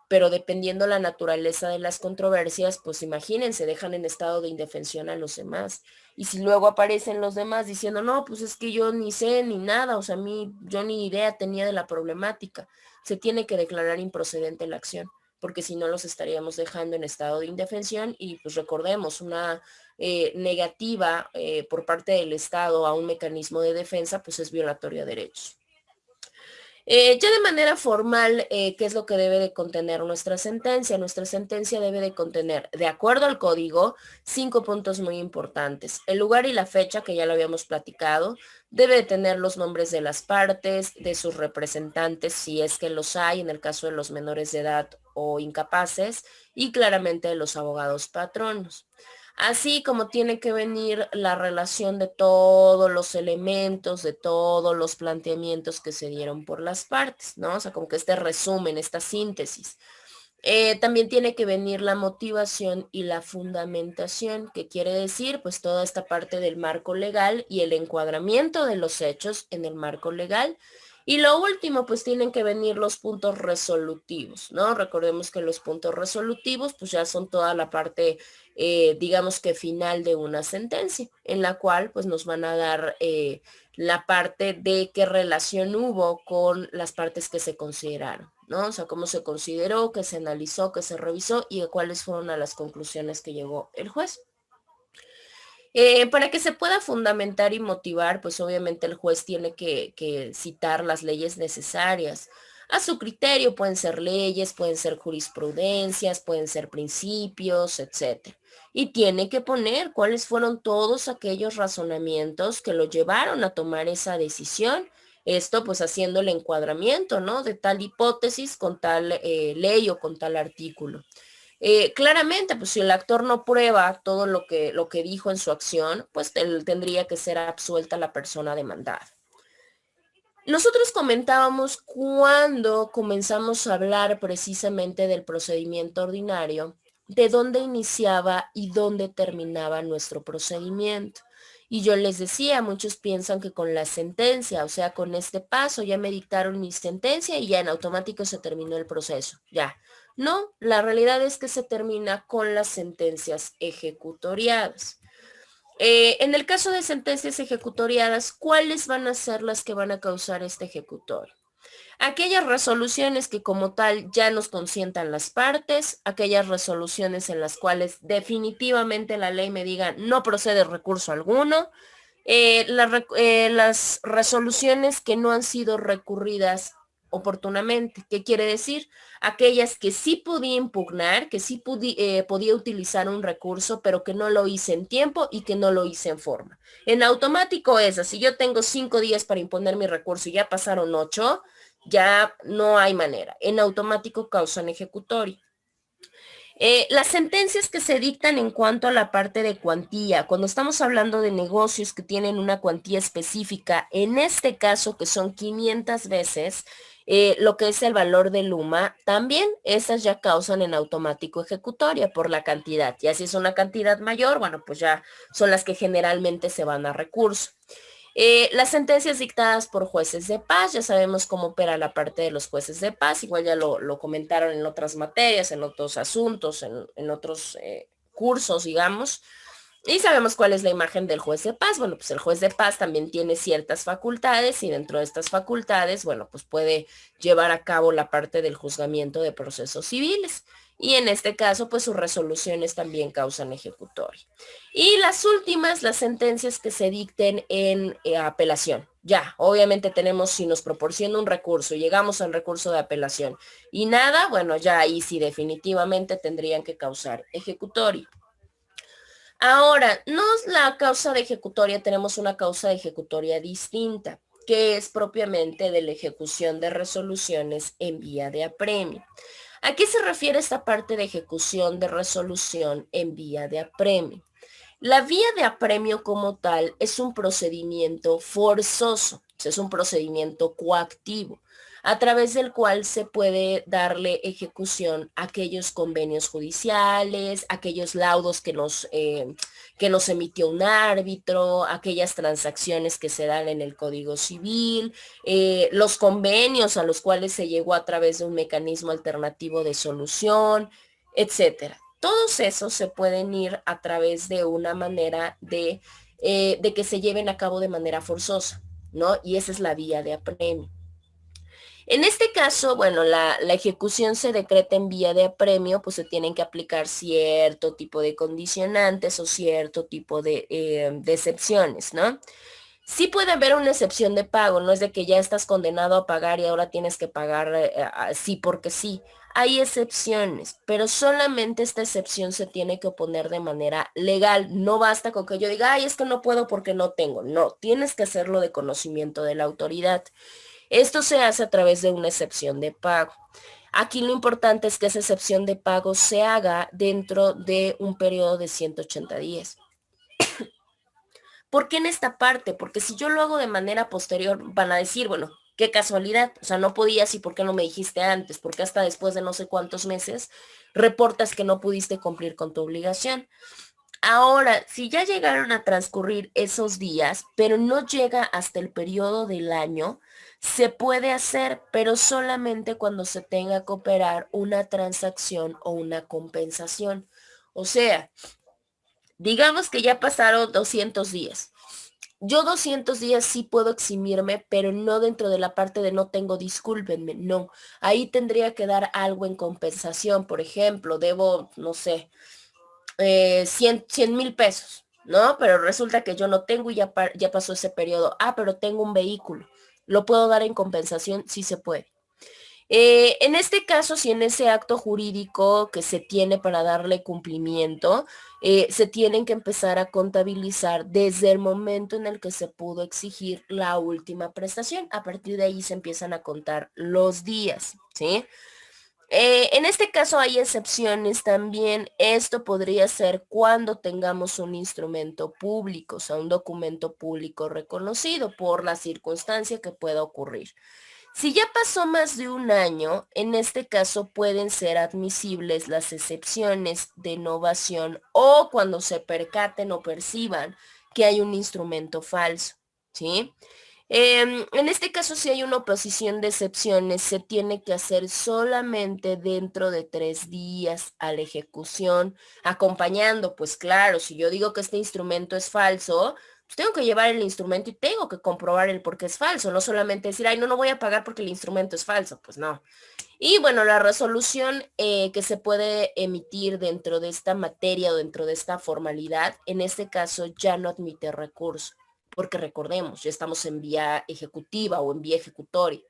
Speaker 2: pero dependiendo la naturaleza de las controversias, pues imagínense, dejan en estado de indefensión a los demás. Y si luego aparecen los demás diciendo, no, pues es que yo ni sé ni nada, o sea, yo ni idea tenía de la problemática, se tiene que declarar improcedente la acción, porque si no los estaríamos dejando en estado de indefensión y pues recordemos, una negativa por parte del Estado a un mecanismo de defensa, pues es violatorio de derechos. Ya de manera formal, ¿qué es lo que debe de contener nuestra sentencia? Nuestra sentencia debe de contener, de acuerdo al código, 5 puntos muy importantes. El lugar y la fecha, que ya lo habíamos platicado, debe de tener los nombres de las partes, de sus representantes, si es que los hay, en el caso de los menores de edad o incapaces, y claramente de los abogados patronos. Así como tiene que venir la relación de todos los elementos, de todos los planteamientos que se dieron por las partes, ¿no? O sea, como que este resumen, esta síntesis. También tiene que venir la motivación y la fundamentación, que quiere decir pues toda esta parte del marco legal y el encuadramiento de los hechos en el marco legal. Y lo último, pues tienen que venir los puntos resolutivos, ¿no? Recordemos que los puntos resolutivos pues ya son toda la parte, digamos que final de una sentencia, en la cual pues nos van a dar la parte de qué relación hubo con las partes que se consideraron, ¿no? O sea, cómo se consideró, qué se analizó, qué se revisó y cuáles fueron a las conclusiones que llegó el juez. Para que se pueda fundamentar y motivar, pues obviamente el juez tiene que citar las leyes necesarias. A su criterio pueden ser leyes, pueden ser jurisprudencias, pueden ser principios, etc. Y tiene que poner cuáles fueron todos aquellos razonamientos que lo llevaron a tomar esa decisión. Esto pues haciendo el encuadramiento, ¿no? De tal hipótesis con tal ley o con tal artículo. Claramente, pues si el actor no prueba todo lo que dijo en su acción, pues tendría que ser absuelta la persona demandada. Nosotros comentábamos cuando comenzamos a hablar precisamente del procedimiento ordinario, de dónde iniciaba y dónde terminaba nuestro procedimiento. Y yo les decía, muchos piensan que con la sentencia, o sea, con este paso ya me dictaron mi sentencia y ya en automático se terminó el proceso, ya. No, la realidad es que se termina con las sentencias ejecutoriadas. En el caso de sentencias ejecutoriadas, ¿cuáles van a ser las que van a causar este ejecutorio? Aquellas resoluciones que como tal ya nos consientan las partes, aquellas resoluciones en las cuales definitivamente la ley me diga no procede recurso alguno, las resoluciones que no han sido recurridas oportunamente. ¿Qué quiere decir? Aquellas que sí podía impugnar, que sí podía utilizar un recurso, pero que no lo hice en tiempo y que no lo hice en forma. En automático es, si yo tengo 5 días para imponer mi recurso y ya pasaron 8, ya no hay manera. En automático causan ejecutorio. Las sentencias que se dictan en cuanto a la parte de cuantía, cuando estamos hablando de negocios que tienen una cuantía específica, en este caso que son 500 veces lo que es el valor de Luma, también esas ya causan en automático ejecutoria por la cantidad. Y así es una cantidad mayor, bueno, pues ya son las que generalmente se van a recurso. Las sentencias dictadas por jueces de paz, ya sabemos cómo opera la parte de los jueces de paz, igual ya lo comentaron en otras materias, en otros asuntos, en otros cursos, digamos, y sabemos cuál es la imagen del juez de paz. Bueno, pues el juez de paz también tiene ciertas facultades y dentro de estas facultades, bueno, pues puede llevar a cabo la parte del juzgamiento de procesos civiles. Y en este caso, pues sus resoluciones también causan ejecutoria. Y las últimas, las sentencias que se dicten en apelación. Ya, obviamente tenemos, si nos proporciona un recurso, llegamos al recurso de apelación y nada, bueno, ya ahí sí definitivamente tendrían que causar ejecutoria. Ahora, no es la causa de ejecutoria, tenemos una causa de ejecutoria distinta, que es propiamente de la ejecución de resoluciones en vía de apremio. ¿A qué se refiere esta parte de ejecución de resolución en vía de apremio? La vía de apremio como tal es un procedimiento forzoso, es un procedimiento coactivo. a través del cual se puede darle ejecución a aquellos convenios judiciales, aquellos laudos que nos emitió un árbitro, aquellas transacciones que se dan en el Código Civil, los convenios a los cuales se llegó a través de un mecanismo alternativo de solución, etcétera. Todos esos se pueden ir a través de una manera de que se lleven a cabo de manera forzosa, ¿no? Y esa es la vía de apremio. En este caso, bueno, la ejecución se decreta en vía de apremio, pues se tienen que aplicar cierto tipo de condicionantes o cierto tipo de excepciones, ¿no? Sí puede haber una excepción de pago, no es de que ya estás condenado a pagar y ahora tienes que pagar sí porque sí. Hay excepciones, pero solamente esta excepción se tiene que oponer de manera legal. No basta con que yo diga, ay, es que no puedo porque no tengo. No, tienes que hacerlo de conocimiento de la autoridad. Esto se hace a través de una excepción de pago. Aquí lo importante es que esa excepción de pago se haga dentro de un periodo de 180 días. ¿Por qué en esta parte? Porque si yo lo hago de manera posterior, van a decir, bueno, qué casualidad, o sea, no podías y por qué no me dijiste antes, porque hasta después de no sé cuántos meses reportas que no pudiste cumplir con tu obligación. Ahora, si ya llegaron a transcurrir esos días, pero no llega hasta el periodo del año, se puede hacer, pero solamente cuando se tenga que operar una transacción o una compensación. O sea, digamos que ya pasaron 200 días. Yo 200 días sí puedo eximirme, pero no dentro de la parte de no tengo, discúlpenme, no. Ahí tendría que dar algo en compensación, por ejemplo, debo, no sé, 100 mil pesos, ¿no? Pero resulta que yo no tengo y ya pasó ese periodo. Ah, pero tengo un vehículo. ¿Lo puedo dar en compensación? Sí se puede. En este caso, si en ese acto jurídico que se tiene para darle cumplimiento, se tienen que empezar a contabilizar desde el momento en el que se pudo exigir la última prestación. A partir de ahí se empiezan a contar los días, ¿sí? En este caso hay excepciones también. Esto podría ser cuando tengamos un instrumento público, o sea, un documento público reconocido por la circunstancia que pueda ocurrir. Si ya pasó más de un año, en este caso pueden ser admisibles las excepciones de novación o cuando se percaten o perciban que hay un instrumento falso, ¿sí? En este caso, si hay una oposición de excepciones, se tiene que hacer solamente dentro de 3 días a la ejecución, acompañando, pues claro, si yo digo que este instrumento es falso, pues tengo que llevar el instrumento y tengo que comprobar el por qué es falso, no solamente decir, ay, no, no voy a pagar porque el instrumento es falso, pues no. Y bueno, la resolución que se puede emitir dentro de esta materia o dentro de esta formalidad, en este caso ya no admite recurso, porque recordemos, ya estamos en vía ejecutiva o en vía ejecutoria.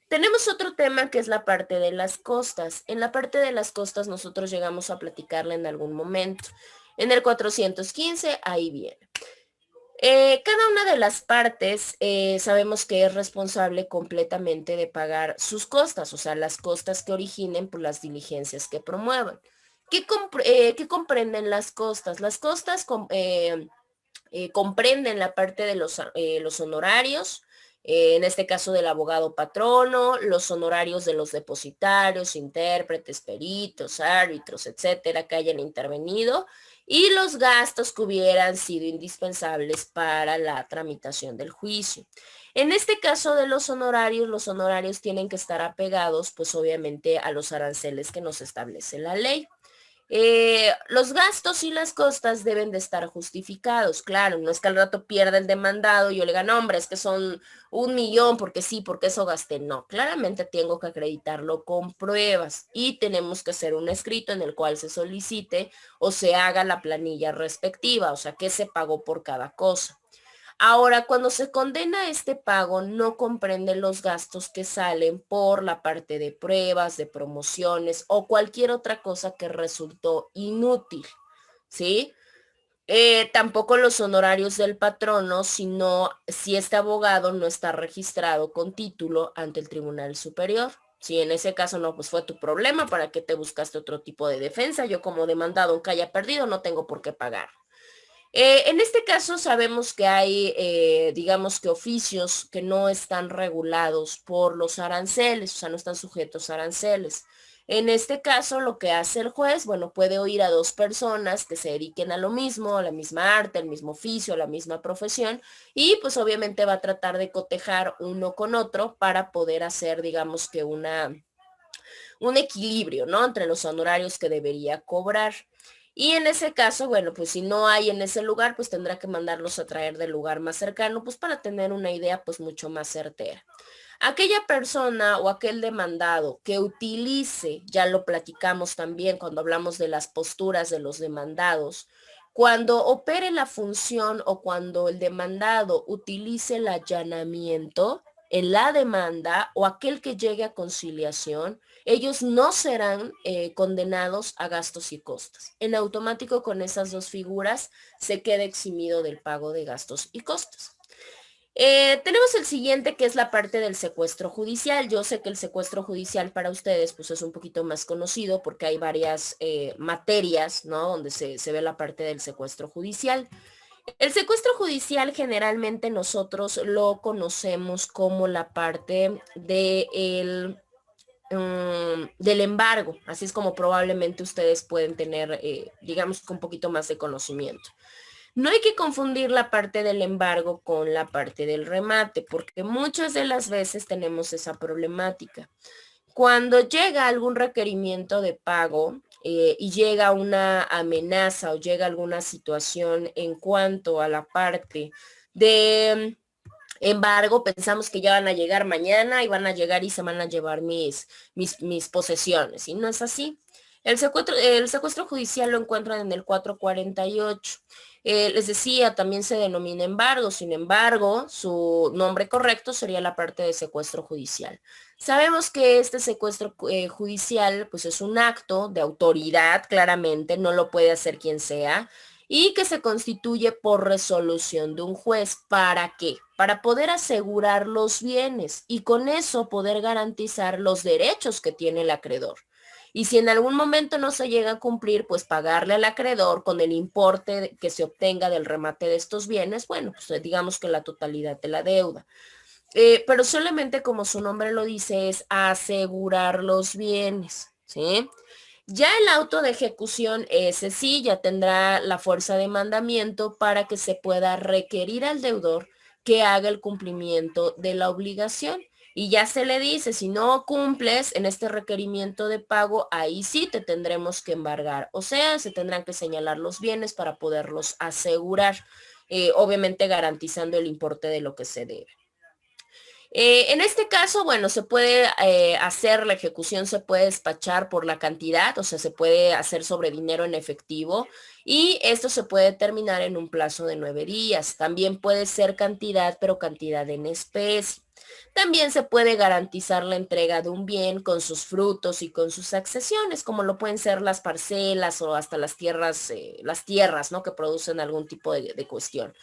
Speaker 2: Tenemos otro tema que es la parte de las costas. En la parte de las costas nosotros llegamos a platicarla en algún momento. En el 415, ahí viene. Cada una de las partes sabemos que es responsable completamente de pagar sus costas, o sea, las costas que originen por las diligencias que promuevan. ¿Qué comprenden las costas? Las costas comprenden la parte de los honorarios, en este caso del abogado patrono, los honorarios de los depositarios, intérpretes, peritos, árbitros, etcétera, que hayan intervenido, y los gastos que hubieran sido indispensables para la tramitación del juicio. En este caso de los honorarios tienen que estar apegados, pues obviamente, a los aranceles que nos establece la ley. Los gastos y las costas deben de estar justificados, claro, no es que al rato pierda el demandado y yo le diga, no, hombre, es que son 1 millón porque sí, porque eso gasté. No, claramente tengo que acreditarlo con pruebas y tenemos que hacer un escrito en el cual se solicite o se haga la planilla respectiva, o sea, qué se pagó por cada cosa. Ahora, cuando se condena este pago, no comprende los gastos que salen por la parte de pruebas, de promociones o cualquier otra cosa que resultó inútil, ¿sí? Tampoco los honorarios del patrono, sino si este abogado no está registrado con título ante el Tribunal Superior. Si en ese caso no, pues fue tu problema, ¿para qué te buscaste otro tipo de defensa? Yo como demandado, aunque haya perdido, no tengo por qué pagar. En este caso sabemos que hay, digamos que oficios que no están regulados por los aranceles, o sea, no están sujetos a aranceles. En este caso, lo que hace el juez, bueno, puede oír a dos personas que se dediquen a lo mismo, a la misma arte, al mismo oficio, a la misma profesión, y pues obviamente va a tratar de cotejar uno con otro para poder hacer, digamos que un equilibrio, ¿no? Entre los honorarios que debería cobrar. Y en ese caso, bueno, pues si no hay en ese lugar, pues tendrá que mandarlos a traer del lugar más cercano, pues para tener una idea pues mucho más certera. Aquella persona o aquel demandado que utilice, ya lo platicamos también cuando hablamos de las posturas de los demandados, cuando opere la función o cuando el demandado utilice el allanamiento en la demanda o aquel que llegue a conciliación, ellos no serán condenados a gastos y costos. En automático con esas dos figuras se queda eximido del pago de gastos y costos. Tenemos el siguiente que es la parte del secuestro judicial. Yo sé que el secuestro judicial para ustedes pues es un poquito más conocido porque hay varias materias, ¿no? Donde se ve la parte del secuestro judicial. El secuestro judicial generalmente nosotros lo conocemos como la parte del embargo, así es como probablemente ustedes pueden tener, digamos, un poquito más de conocimiento. No hay que confundir la parte del embargo con la parte del remate, porque muchas de las veces tenemos esa problemática. Cuando llega algún requerimiento de pago y llega una amenaza o llega alguna situación en cuanto a la parte de embargo, pensamos que ya van a llegar mañana y van a llegar y se van a llevar mis posesiones. Y no es así. El secuestro judicial lo encuentran en el 448. Les decía, también se denomina embargo. Sin embargo, su nombre correcto sería la parte de secuestro judicial. Sabemos que este secuestro judicial pues es un acto de autoridad, claramente, no lo puede hacer quien sea y que se constituye por resolución de un juez. ¿Para qué? Para poder asegurar los bienes y con eso poder garantizar los derechos que tiene el acreedor. Y si en algún momento no se llega a cumplir, pues pagarle al acreedor con el importe que se obtenga del remate de estos bienes, bueno, pues digamos que la totalidad de la deuda. Pero solamente como su nombre lo dice, es asegurar los bienes, ¿sí? Ya el auto de ejecución, ese sí, ya tendrá la fuerza de mandamiento para que se pueda requerir al deudor que haga el cumplimiento de la obligación. Y ya se le dice, si no cumples en este requerimiento de pago, ahí sí te tendremos que embargar. O sea, se tendrán que señalar los bienes para poderlos asegurar, obviamente garantizando el importe de lo que se debe. En este caso, bueno, se puede hacer la ejecución, se puede despachar por la cantidad, o sea, se puede hacer sobre dinero en efectivo y esto se puede terminar en un plazo de 9 días. También puede ser cantidad, pero cantidad en especie. También se puede garantizar la entrega de un bien con sus frutos y con sus accesiones, como lo pueden ser las parcelas o hasta las tierras, ¿no? Que producen algún tipo de cuestión.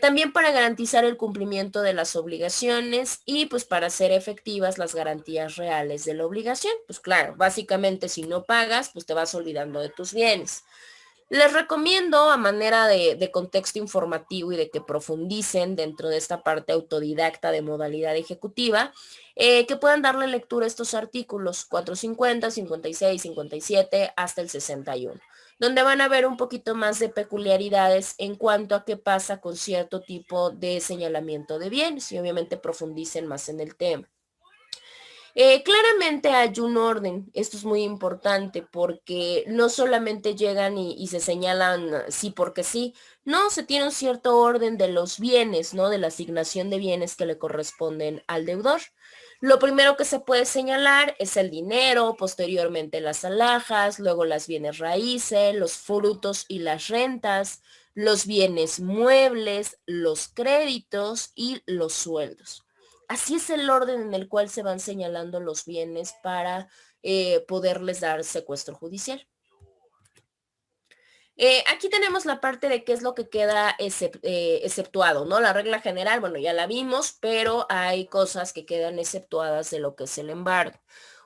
Speaker 2: También para garantizar el cumplimiento de las obligaciones y pues para hacer efectivas las garantías reales de la obligación. Pues claro, básicamente si no pagas, pues te vas olvidando de tus bienes. Les recomiendo a manera de contexto informativo y de que profundicen dentro de esta parte autodidacta de modalidad ejecutiva, que puedan darle lectura a estos artículos 450, 56, 57 hasta el 61, donde van a ver un poquito más de peculiaridades en cuanto a qué pasa con cierto tipo de señalamiento de bienes y obviamente profundicen más en el tema. Claramente hay un orden, esto es muy importante porque no solamente llegan y se señalan sí porque sí, no, se tiene un cierto orden de los bienes, ¿no? De la asignación de bienes que le corresponden al deudor. Lo primero que se puede señalar es el dinero, posteriormente las alhajas, luego las bienes raíces, los frutos y las rentas, los bienes muebles, los créditos y los sueldos. Así es el orden en el cual se van señalando los bienes para poderles dar secuestro judicial. Aquí tenemos la parte de qué es lo que queda exceptuado, ¿no? La regla general, bueno, ya la vimos, pero hay cosas que quedan exceptuadas de lo que es el embargo.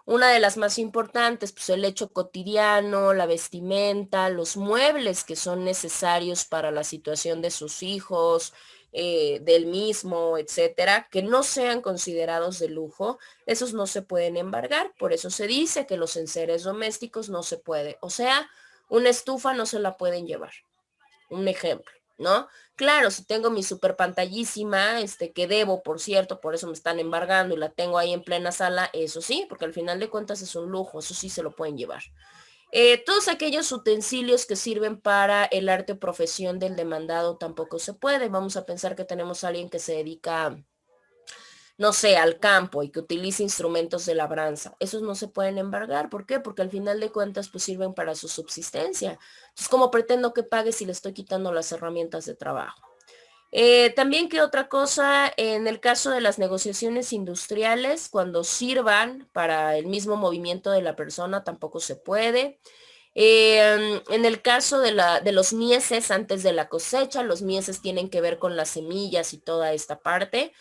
Speaker 2: Una de las más importantes, pues el hecho cotidiano, la vestimenta, los muebles que son necesarios para la situación de sus hijos, del mismo, etcétera, que no sean considerados de lujo, esos no se pueden embargar. Por eso se dice que los enseres domésticos no se puede. O sea, una estufa no se la pueden llevar. Un ejemplo, ¿no? Claro, si tengo mi super pantallísima, que debo, por cierto, por eso me están embargando y la tengo ahí en plena sala, eso sí, porque al final de cuentas es un lujo, eso sí se lo pueden llevar. Todos aquellos utensilios que sirven para el arte o profesión del demandado tampoco se puede. Vamos a pensar que tenemos a alguien que se dedica, no sé, al campo y que utilice instrumentos de labranza. Esos no se pueden embargar. ¿Por qué? Porque al final de cuentas pues sirven para su subsistencia. Entonces, ¿cómo pretendo que pague si le estoy quitando las herramientas de trabajo? También que otra cosa, en el caso de las negociaciones industriales, cuando sirvan para el mismo movimiento de la persona, tampoco se puede. En el caso de los mieses antes de la cosecha, los mieses tienen que ver con las semillas y toda esta parte,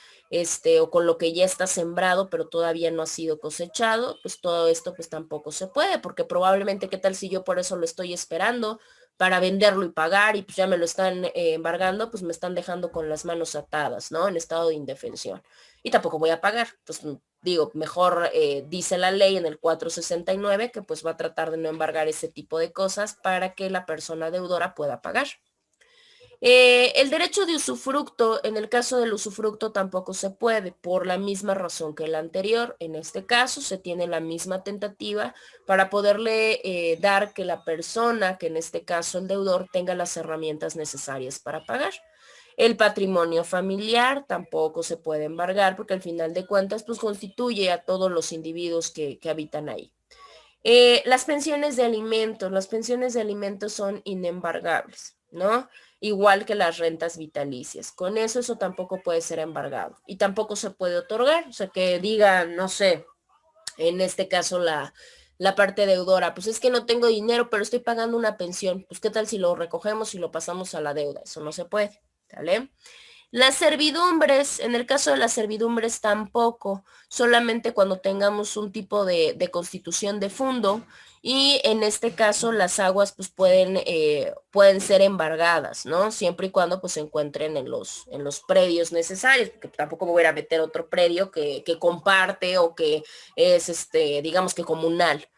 Speaker 2: o con lo que ya está sembrado, pero todavía no ha sido cosechado, pues todo esto pues tampoco se puede, porque probablemente, ¿qué tal si yo por eso lo estoy esperando para venderlo y pagar y pues ya me lo están embargando, pues me están dejando con las manos atadas, ¿no? En estado de indefensión. Y tampoco voy a pagar. Pues digo, mejor dice la ley en el 469 que pues va a tratar de no embargar ese tipo de cosas para que la persona deudora pueda pagar. El derecho de usufructo, en el caso del usufructo tampoco se puede, por la misma razón que el anterior. En este caso se tiene la misma tentativa para poderle dar que la persona, que en este caso el deudor, tenga las herramientas necesarias para pagar. El patrimonio familiar tampoco se puede embargar porque al final de cuentas pues constituye a todos los individuos que habitan ahí. Las pensiones de alimentos son inembargables, ¿no? Igual que las rentas vitalicias. Con eso tampoco puede ser embargado y tampoco se puede otorgar, o sea, que diga, no sé, en este caso la parte deudora, pues es que no tengo dinero, pero estoy pagando una pensión, pues qué tal si lo recogemos y lo pasamos a la deuda, eso no se puede, ¿vale? Las servidumbres, en el caso de las servidumbres tampoco, solamente cuando tengamos un tipo de constitución de fondo y en este caso las aguas pues pueden ser embargadas, ¿no? Siempre y cuando pues se encuentren en los predios necesarios, porque tampoco me voy a ir a meter otro predio que comparte o que es, digamos que comunal.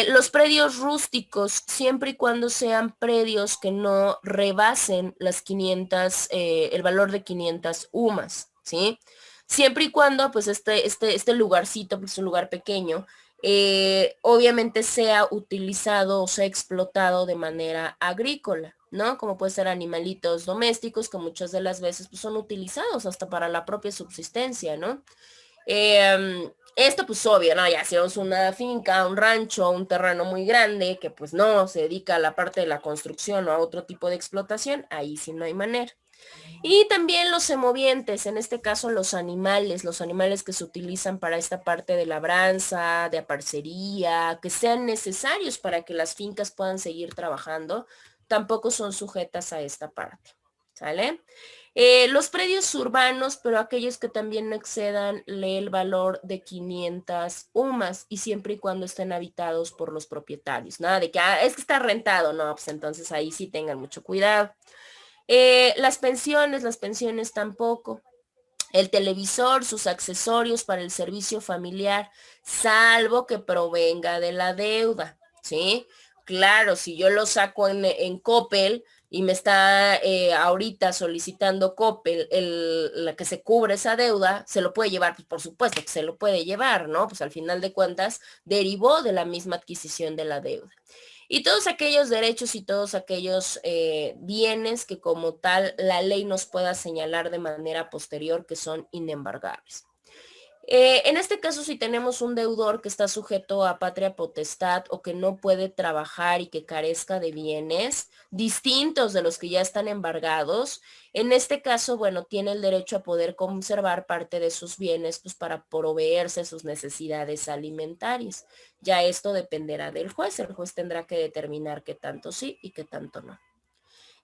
Speaker 2: Los predios rústicos, siempre y cuando sean predios que no rebasen las 500, el valor de 500 UMAS, ¿sí? Siempre y cuando, pues, este lugarcito, pues, es un lugar pequeño, obviamente sea utilizado o sea explotado de manera agrícola, ¿no? Como puede ser animalitos domésticos que muchas de las veces pues, son utilizados hasta para la propia subsistencia, ¿no? Esto pues obvio, ¿no? Ya si es una finca, un rancho, un terreno muy grande que pues no se dedica a la parte de la construcción o a otro tipo de explotación, ahí sí no hay manera. Y también los semovientes, en este caso los animales que se utilizan para esta parte de labranza, de aparcería, que sean necesarios para que las fincas puedan seguir trabajando, tampoco son sujetas a esta parte, ¿sale? Los predios urbanos, pero aquellos que también no excedan el valor de 500 UMAS y siempre y cuando estén habitados por los propietarios. Nada de que es que está rentado, no, pues entonces ahí sí tengan mucho cuidado. Las pensiones tampoco. El televisor, sus accesorios para el servicio familiar, salvo que provenga de la deuda, ¿sí? Claro, si yo lo saco en Coppel y me está ahorita solicitando Coppel la que se cubre esa deuda, se lo puede llevar, pues por supuesto que se lo puede llevar, ¿no? Pues al final de cuentas derivó de la misma adquisición de la deuda. Y todos aquellos derechos y todos aquellos bienes que como tal la ley nos pueda señalar de manera posterior que son inembargables. En este caso, si tenemos un deudor que está sujeto a patria potestad o que no puede trabajar y que carezca de bienes distintos de los que ya están embargados, en este caso, bueno, tiene el derecho a poder conservar parte de sus bienes pues, para proveerse sus necesidades alimentarias. Ya esto dependerá del juez. El juez tendrá que determinar qué tanto sí y qué tanto no.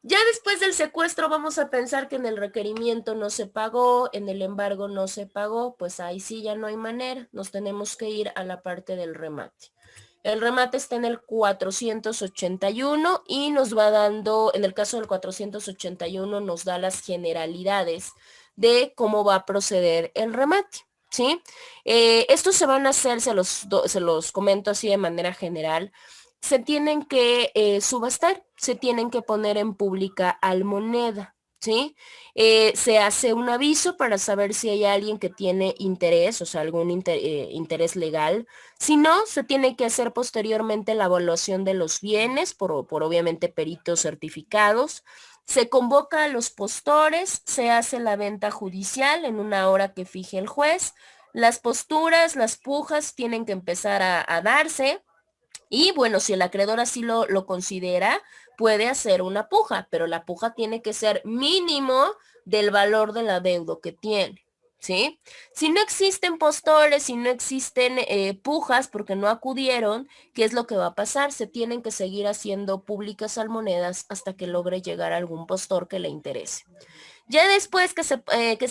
Speaker 2: Ya después del secuestro vamos a pensar que en el requerimiento no se pagó, en el embargo no se pagó, pues ahí sí ya no hay manera, nos tenemos que ir a la parte del remate. El remate está en el 481 y nos va dando, en el caso del 481 nos da las generalidades de cómo va a proceder el remate, ¿sí? Estos se van a hacer, se los comento así de manera general, se tienen que subastar, se tienen que poner en pública almoneda, ¿sí? Se hace un aviso para saber si hay alguien que tiene interés, o sea, algún interés legal. Si no, se tiene que hacer posteriormente la evaluación de los bienes por obviamente peritos certificados. Se convoca a los postores, se hace la venta judicial en una hora que fije el juez. Las posturas, las pujas tienen que empezar a darse. Y bueno, si el acreedor así lo considera, puede hacer una puja, pero la puja tiene que ser mínimo del valor del adeudo que tiene, ¿sí? Si no existen postores, si no existen pujas porque no acudieron, ¿qué es lo que va a pasar? Se tienen que seguir haciendo públicas almonedas hasta que logre llegar a algún postor que le interese. Ya después que se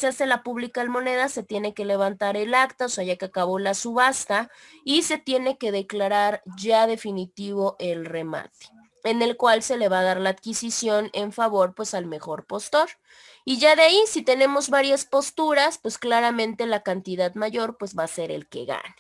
Speaker 2: hace la pública almoneda, se tiene que levantar el acta, o sea, ya que acabó la subasta, y se tiene que declarar ya definitivo el remate, en el cual se le va a dar la adquisición en favor, pues, al mejor postor. Y ya de ahí, si tenemos varias posturas, pues claramente la cantidad mayor, pues, va a ser el que gane.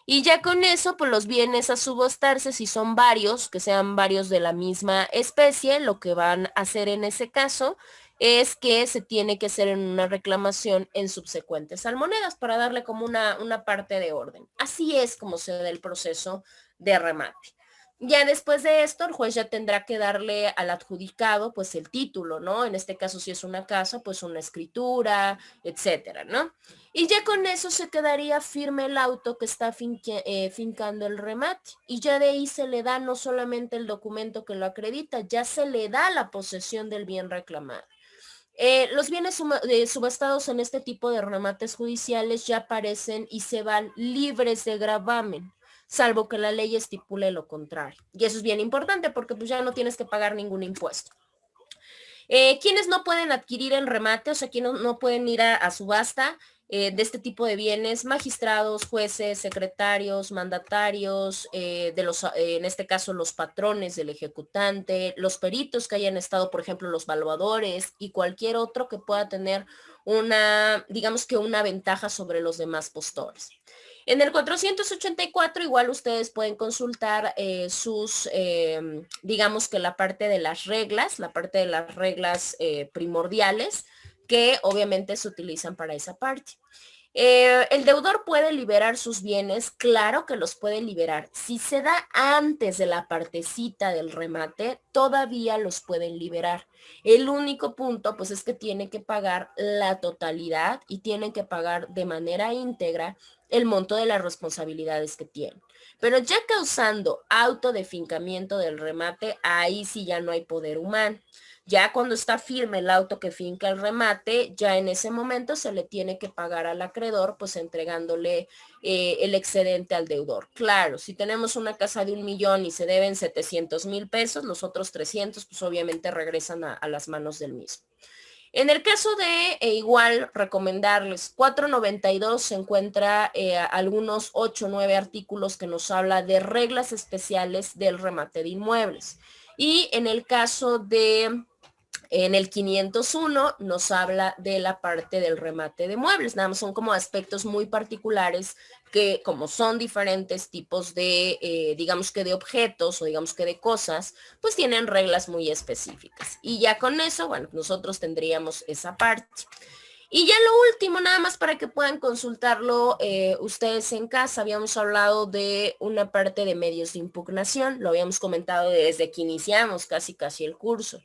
Speaker 2: Y ya con eso, pues los bienes a subastarse, si son varios, que sean varios de la misma especie, lo que van a hacer en ese caso es que se tiene que hacer en una reclamación en subsecuentes almonedas para darle como una parte de orden. Así es como se da el proceso de remate. Ya después de esto, el juez ya tendrá que darle al adjudicado, pues, el título, ¿no? En este caso, si es una casa, pues una escritura, etcétera, ¿no? Y ya con eso se quedaría firme el auto que está fincando el remate. Y ya de ahí se le da no solamente el documento que lo acredita, ya se le da la posesión del bien reclamado. Los bienes subastados en este tipo de remates judiciales ya aparecen y se van libres de gravamen, salvo que la ley estipule lo contrario. Y eso es bien importante porque pues ya no tienes que pagar ningún impuesto. ¿Quiénes no pueden adquirir en remate? O sea, ¿quiénes no pueden ir a subasta de este tipo de bienes? Magistrados, jueces, secretarios, mandatarios, en este caso los patrones del ejecutante, los peritos que hayan estado, por ejemplo, los valuadores y cualquier otro que pueda tener digamos que una ventaja sobre los demás postores. En el 484 igual ustedes pueden consultar digamos que la parte de las reglas, primordiales, que obviamente se utilizan para esa parte. El deudor puede liberar sus bienes, claro que los puede liberar. Si se da antes de la partecita del remate, todavía los pueden liberar. El único punto, pues, es que tiene que pagar la totalidad y tienen que pagar de manera íntegra el monto de las responsabilidades que tienen. Pero ya causando autodefincamiento del remate, ahí sí ya no hay poder humano. Ya cuando está firme el auto que finca el remate, ya en ese momento se le tiene que pagar al acreedor, pues entregándole el excedente al deudor. Claro, si tenemos una casa de 1,000,000 y se deben 700,000 pesos, los otros 300, pues obviamente regresan a las manos del mismo. En el caso de igual recomendarles 492 se encuentra algunos 8 o 9 artículos que nos habla de reglas especiales del remate de inmuebles. Y en el caso de en el 501 nos habla de la parte del remate de muebles. Nada más son como aspectos muy particulares que como son diferentes tipos de, digamos que de objetos o digamos que de cosas, pues tienen reglas muy específicas. Y ya con eso, bueno, nosotros tendríamos esa parte. Y ya lo último, nada más para que puedan consultarlo ustedes en casa, habíamos hablado de una parte de medios de impugnación, lo habíamos comentado desde que iniciamos casi el curso.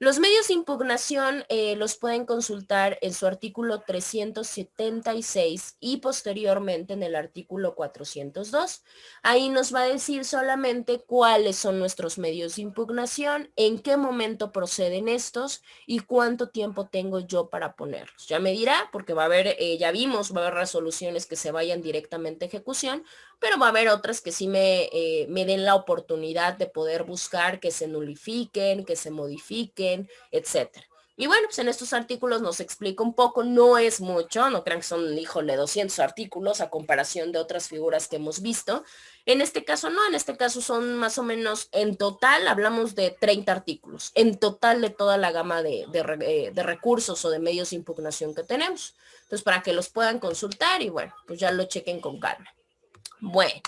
Speaker 2: Los medios de impugnación los pueden consultar en su artículo 376 y posteriormente en el artículo 402. Ahí nos va a decir solamente cuáles son nuestros medios de impugnación, en qué momento proceden estos y cuánto tiempo tengo yo para ponerlos. Ya me dirá, porque va a haber, ya vimos, va a haber resoluciones que se vayan directamente a ejecución, pero va a haber otras que sí me den la oportunidad de poder buscar que se nulifiquen, que se modifiquen, etcétera. Y bueno, pues en estos artículos nos explica un poco, no es mucho, no crean que son, híjole, 200 artículos a comparación de otras figuras que hemos visto. En este caso no, en este caso son más o menos, en total hablamos de 30 artículos, en total de toda la gama de recursos o de medios de impugnación que tenemos. Entonces, para que los puedan consultar y bueno, pues ya lo chequen con calma. Bueno.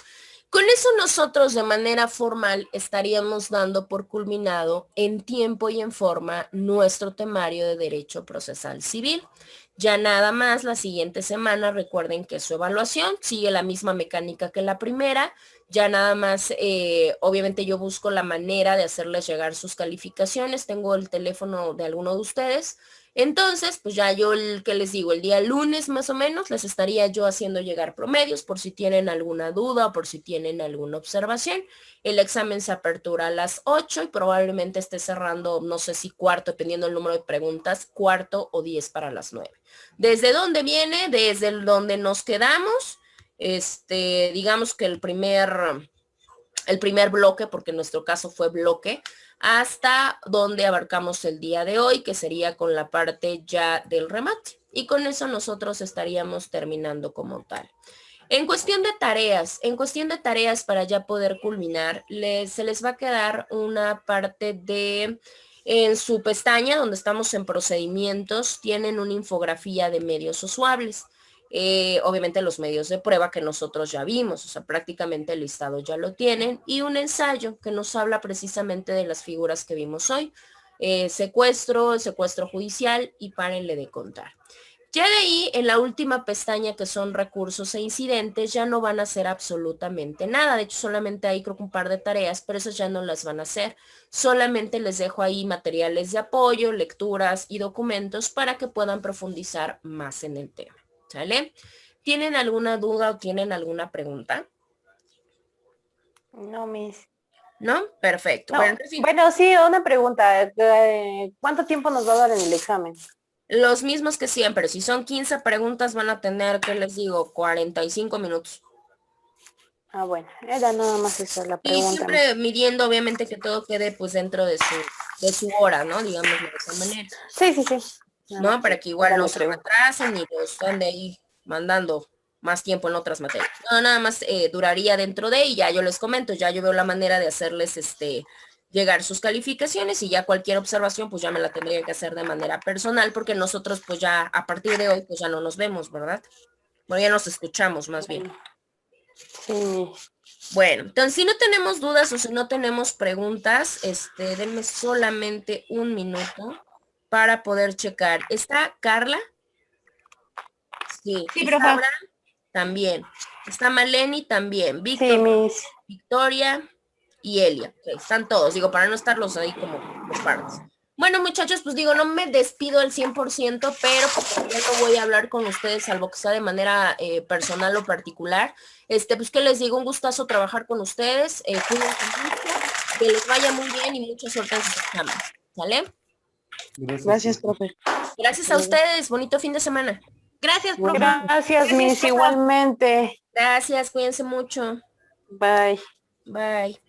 Speaker 2: Con eso nosotros de manera formal estaríamos dando por culminado en tiempo y en forma nuestro temario de Derecho Procesal Civil. Ya nada más la siguiente semana, recuerden que su evaluación sigue la misma mecánica que la primera. Ya nada más, obviamente yo busco la manera de hacerles llegar sus calificaciones. Tengo el teléfono de alguno de ustedes. Entonces, pues ya yo el que les digo, el día lunes más o menos, les estaría yo haciendo llegar promedios por si tienen alguna duda o por si tienen alguna observación. El examen se apertura a las 8 y probablemente esté cerrando, no sé si cuarto, dependiendo del número de preguntas, cuarto o 10 para las 9. ¿Desde dónde viene? Desde donde nos quedamos. Digamos que el primer bloque, porque en nuestro caso fue bloque, hasta donde abarcamos el día de hoy, que sería con la parte ya del remate. Y con eso nosotros estaríamos terminando como tal. En cuestión de tareas para ya poder culminar, se les va a quedar una parte en su pestaña donde estamos en procedimientos, tienen una infografía de medios usuables. Obviamente los medios de prueba que nosotros ya vimos, o sea, prácticamente el listado ya lo tienen, y un ensayo que nos habla precisamente de las figuras que vimos hoy, secuestro judicial y párenle de contar. Ya de ahí, en la última pestaña que son recursos e incidentes, ya no van a hacer absolutamente nada. De hecho, solamente hay creo que un par de tareas, pero esas ya no las van a hacer. Solamente les dejo ahí materiales de apoyo, lecturas y documentos para que puedan profundizar más en el tema. ¿Sale? ¿Tienen alguna duda o tienen alguna pregunta?
Speaker 3: No, Miss.
Speaker 2: ¿No? Perfecto.
Speaker 3: No.
Speaker 2: Entonces,
Speaker 3: Bueno, sí, una pregunta. ¿Cuánto tiempo nos va a dar en el examen?
Speaker 2: los mismos que siempre. Si son 15 preguntas, van a tener, ¿qué les digo? 45 minutos.
Speaker 3: Ah, bueno, era nada más esa la
Speaker 2: Y
Speaker 3: pregunta.
Speaker 2: siempre midiendo, obviamente, que todo quede pues dentro de su hora, ¿no? Digámoslo de esa manera.
Speaker 3: Sí.
Speaker 2: ¿No? Para que igual no se retrasen y los ande ahí mandando más tiempo en otras materias. No, nada más duraría dentro de, y ya yo les comento, ya yo veo la manera de hacerles llegar sus calificaciones, y ya cualquier observación pues ya me la tendría que hacer de manera personal, porque nosotros pues ya a partir de hoy pues ya no nos vemos, ¿verdad? Bueno, ya nos escuchamos más bien.
Speaker 3: Sí.
Speaker 2: Bueno, entonces si no tenemos dudas o si no tenemos preguntas, denme solamente un minuto para poder checar. ¿Está Carla? Sí.
Speaker 3: Sí,
Speaker 2: ¿Está
Speaker 3: profe.
Speaker 2: Abraham? También. ¿Está Maleni? También. Víctor,
Speaker 3: Sí, Miss.
Speaker 2: Victoria y Elia. Okay, están todos, digo, para no estarlos ahí como por partes. Bueno, muchachos, pues digo, no me despido al 100%, pero pues también no voy a hablar con ustedes, salvo que sea de manera personal o particular. Pues que les digo, un gustazo trabajar con ustedes. Cuídense mucho, que les vaya muy bien y mucha suerte en sus exámenes. ¿Sale?
Speaker 1: Gracias, profe.
Speaker 2: Gracias a ustedes. Bonito fin de semana. Gracias, profe.
Speaker 3: Gracias, Miss, igualmente.
Speaker 2: Gracias, cuídense mucho.
Speaker 3: Bye.
Speaker 2: Bye.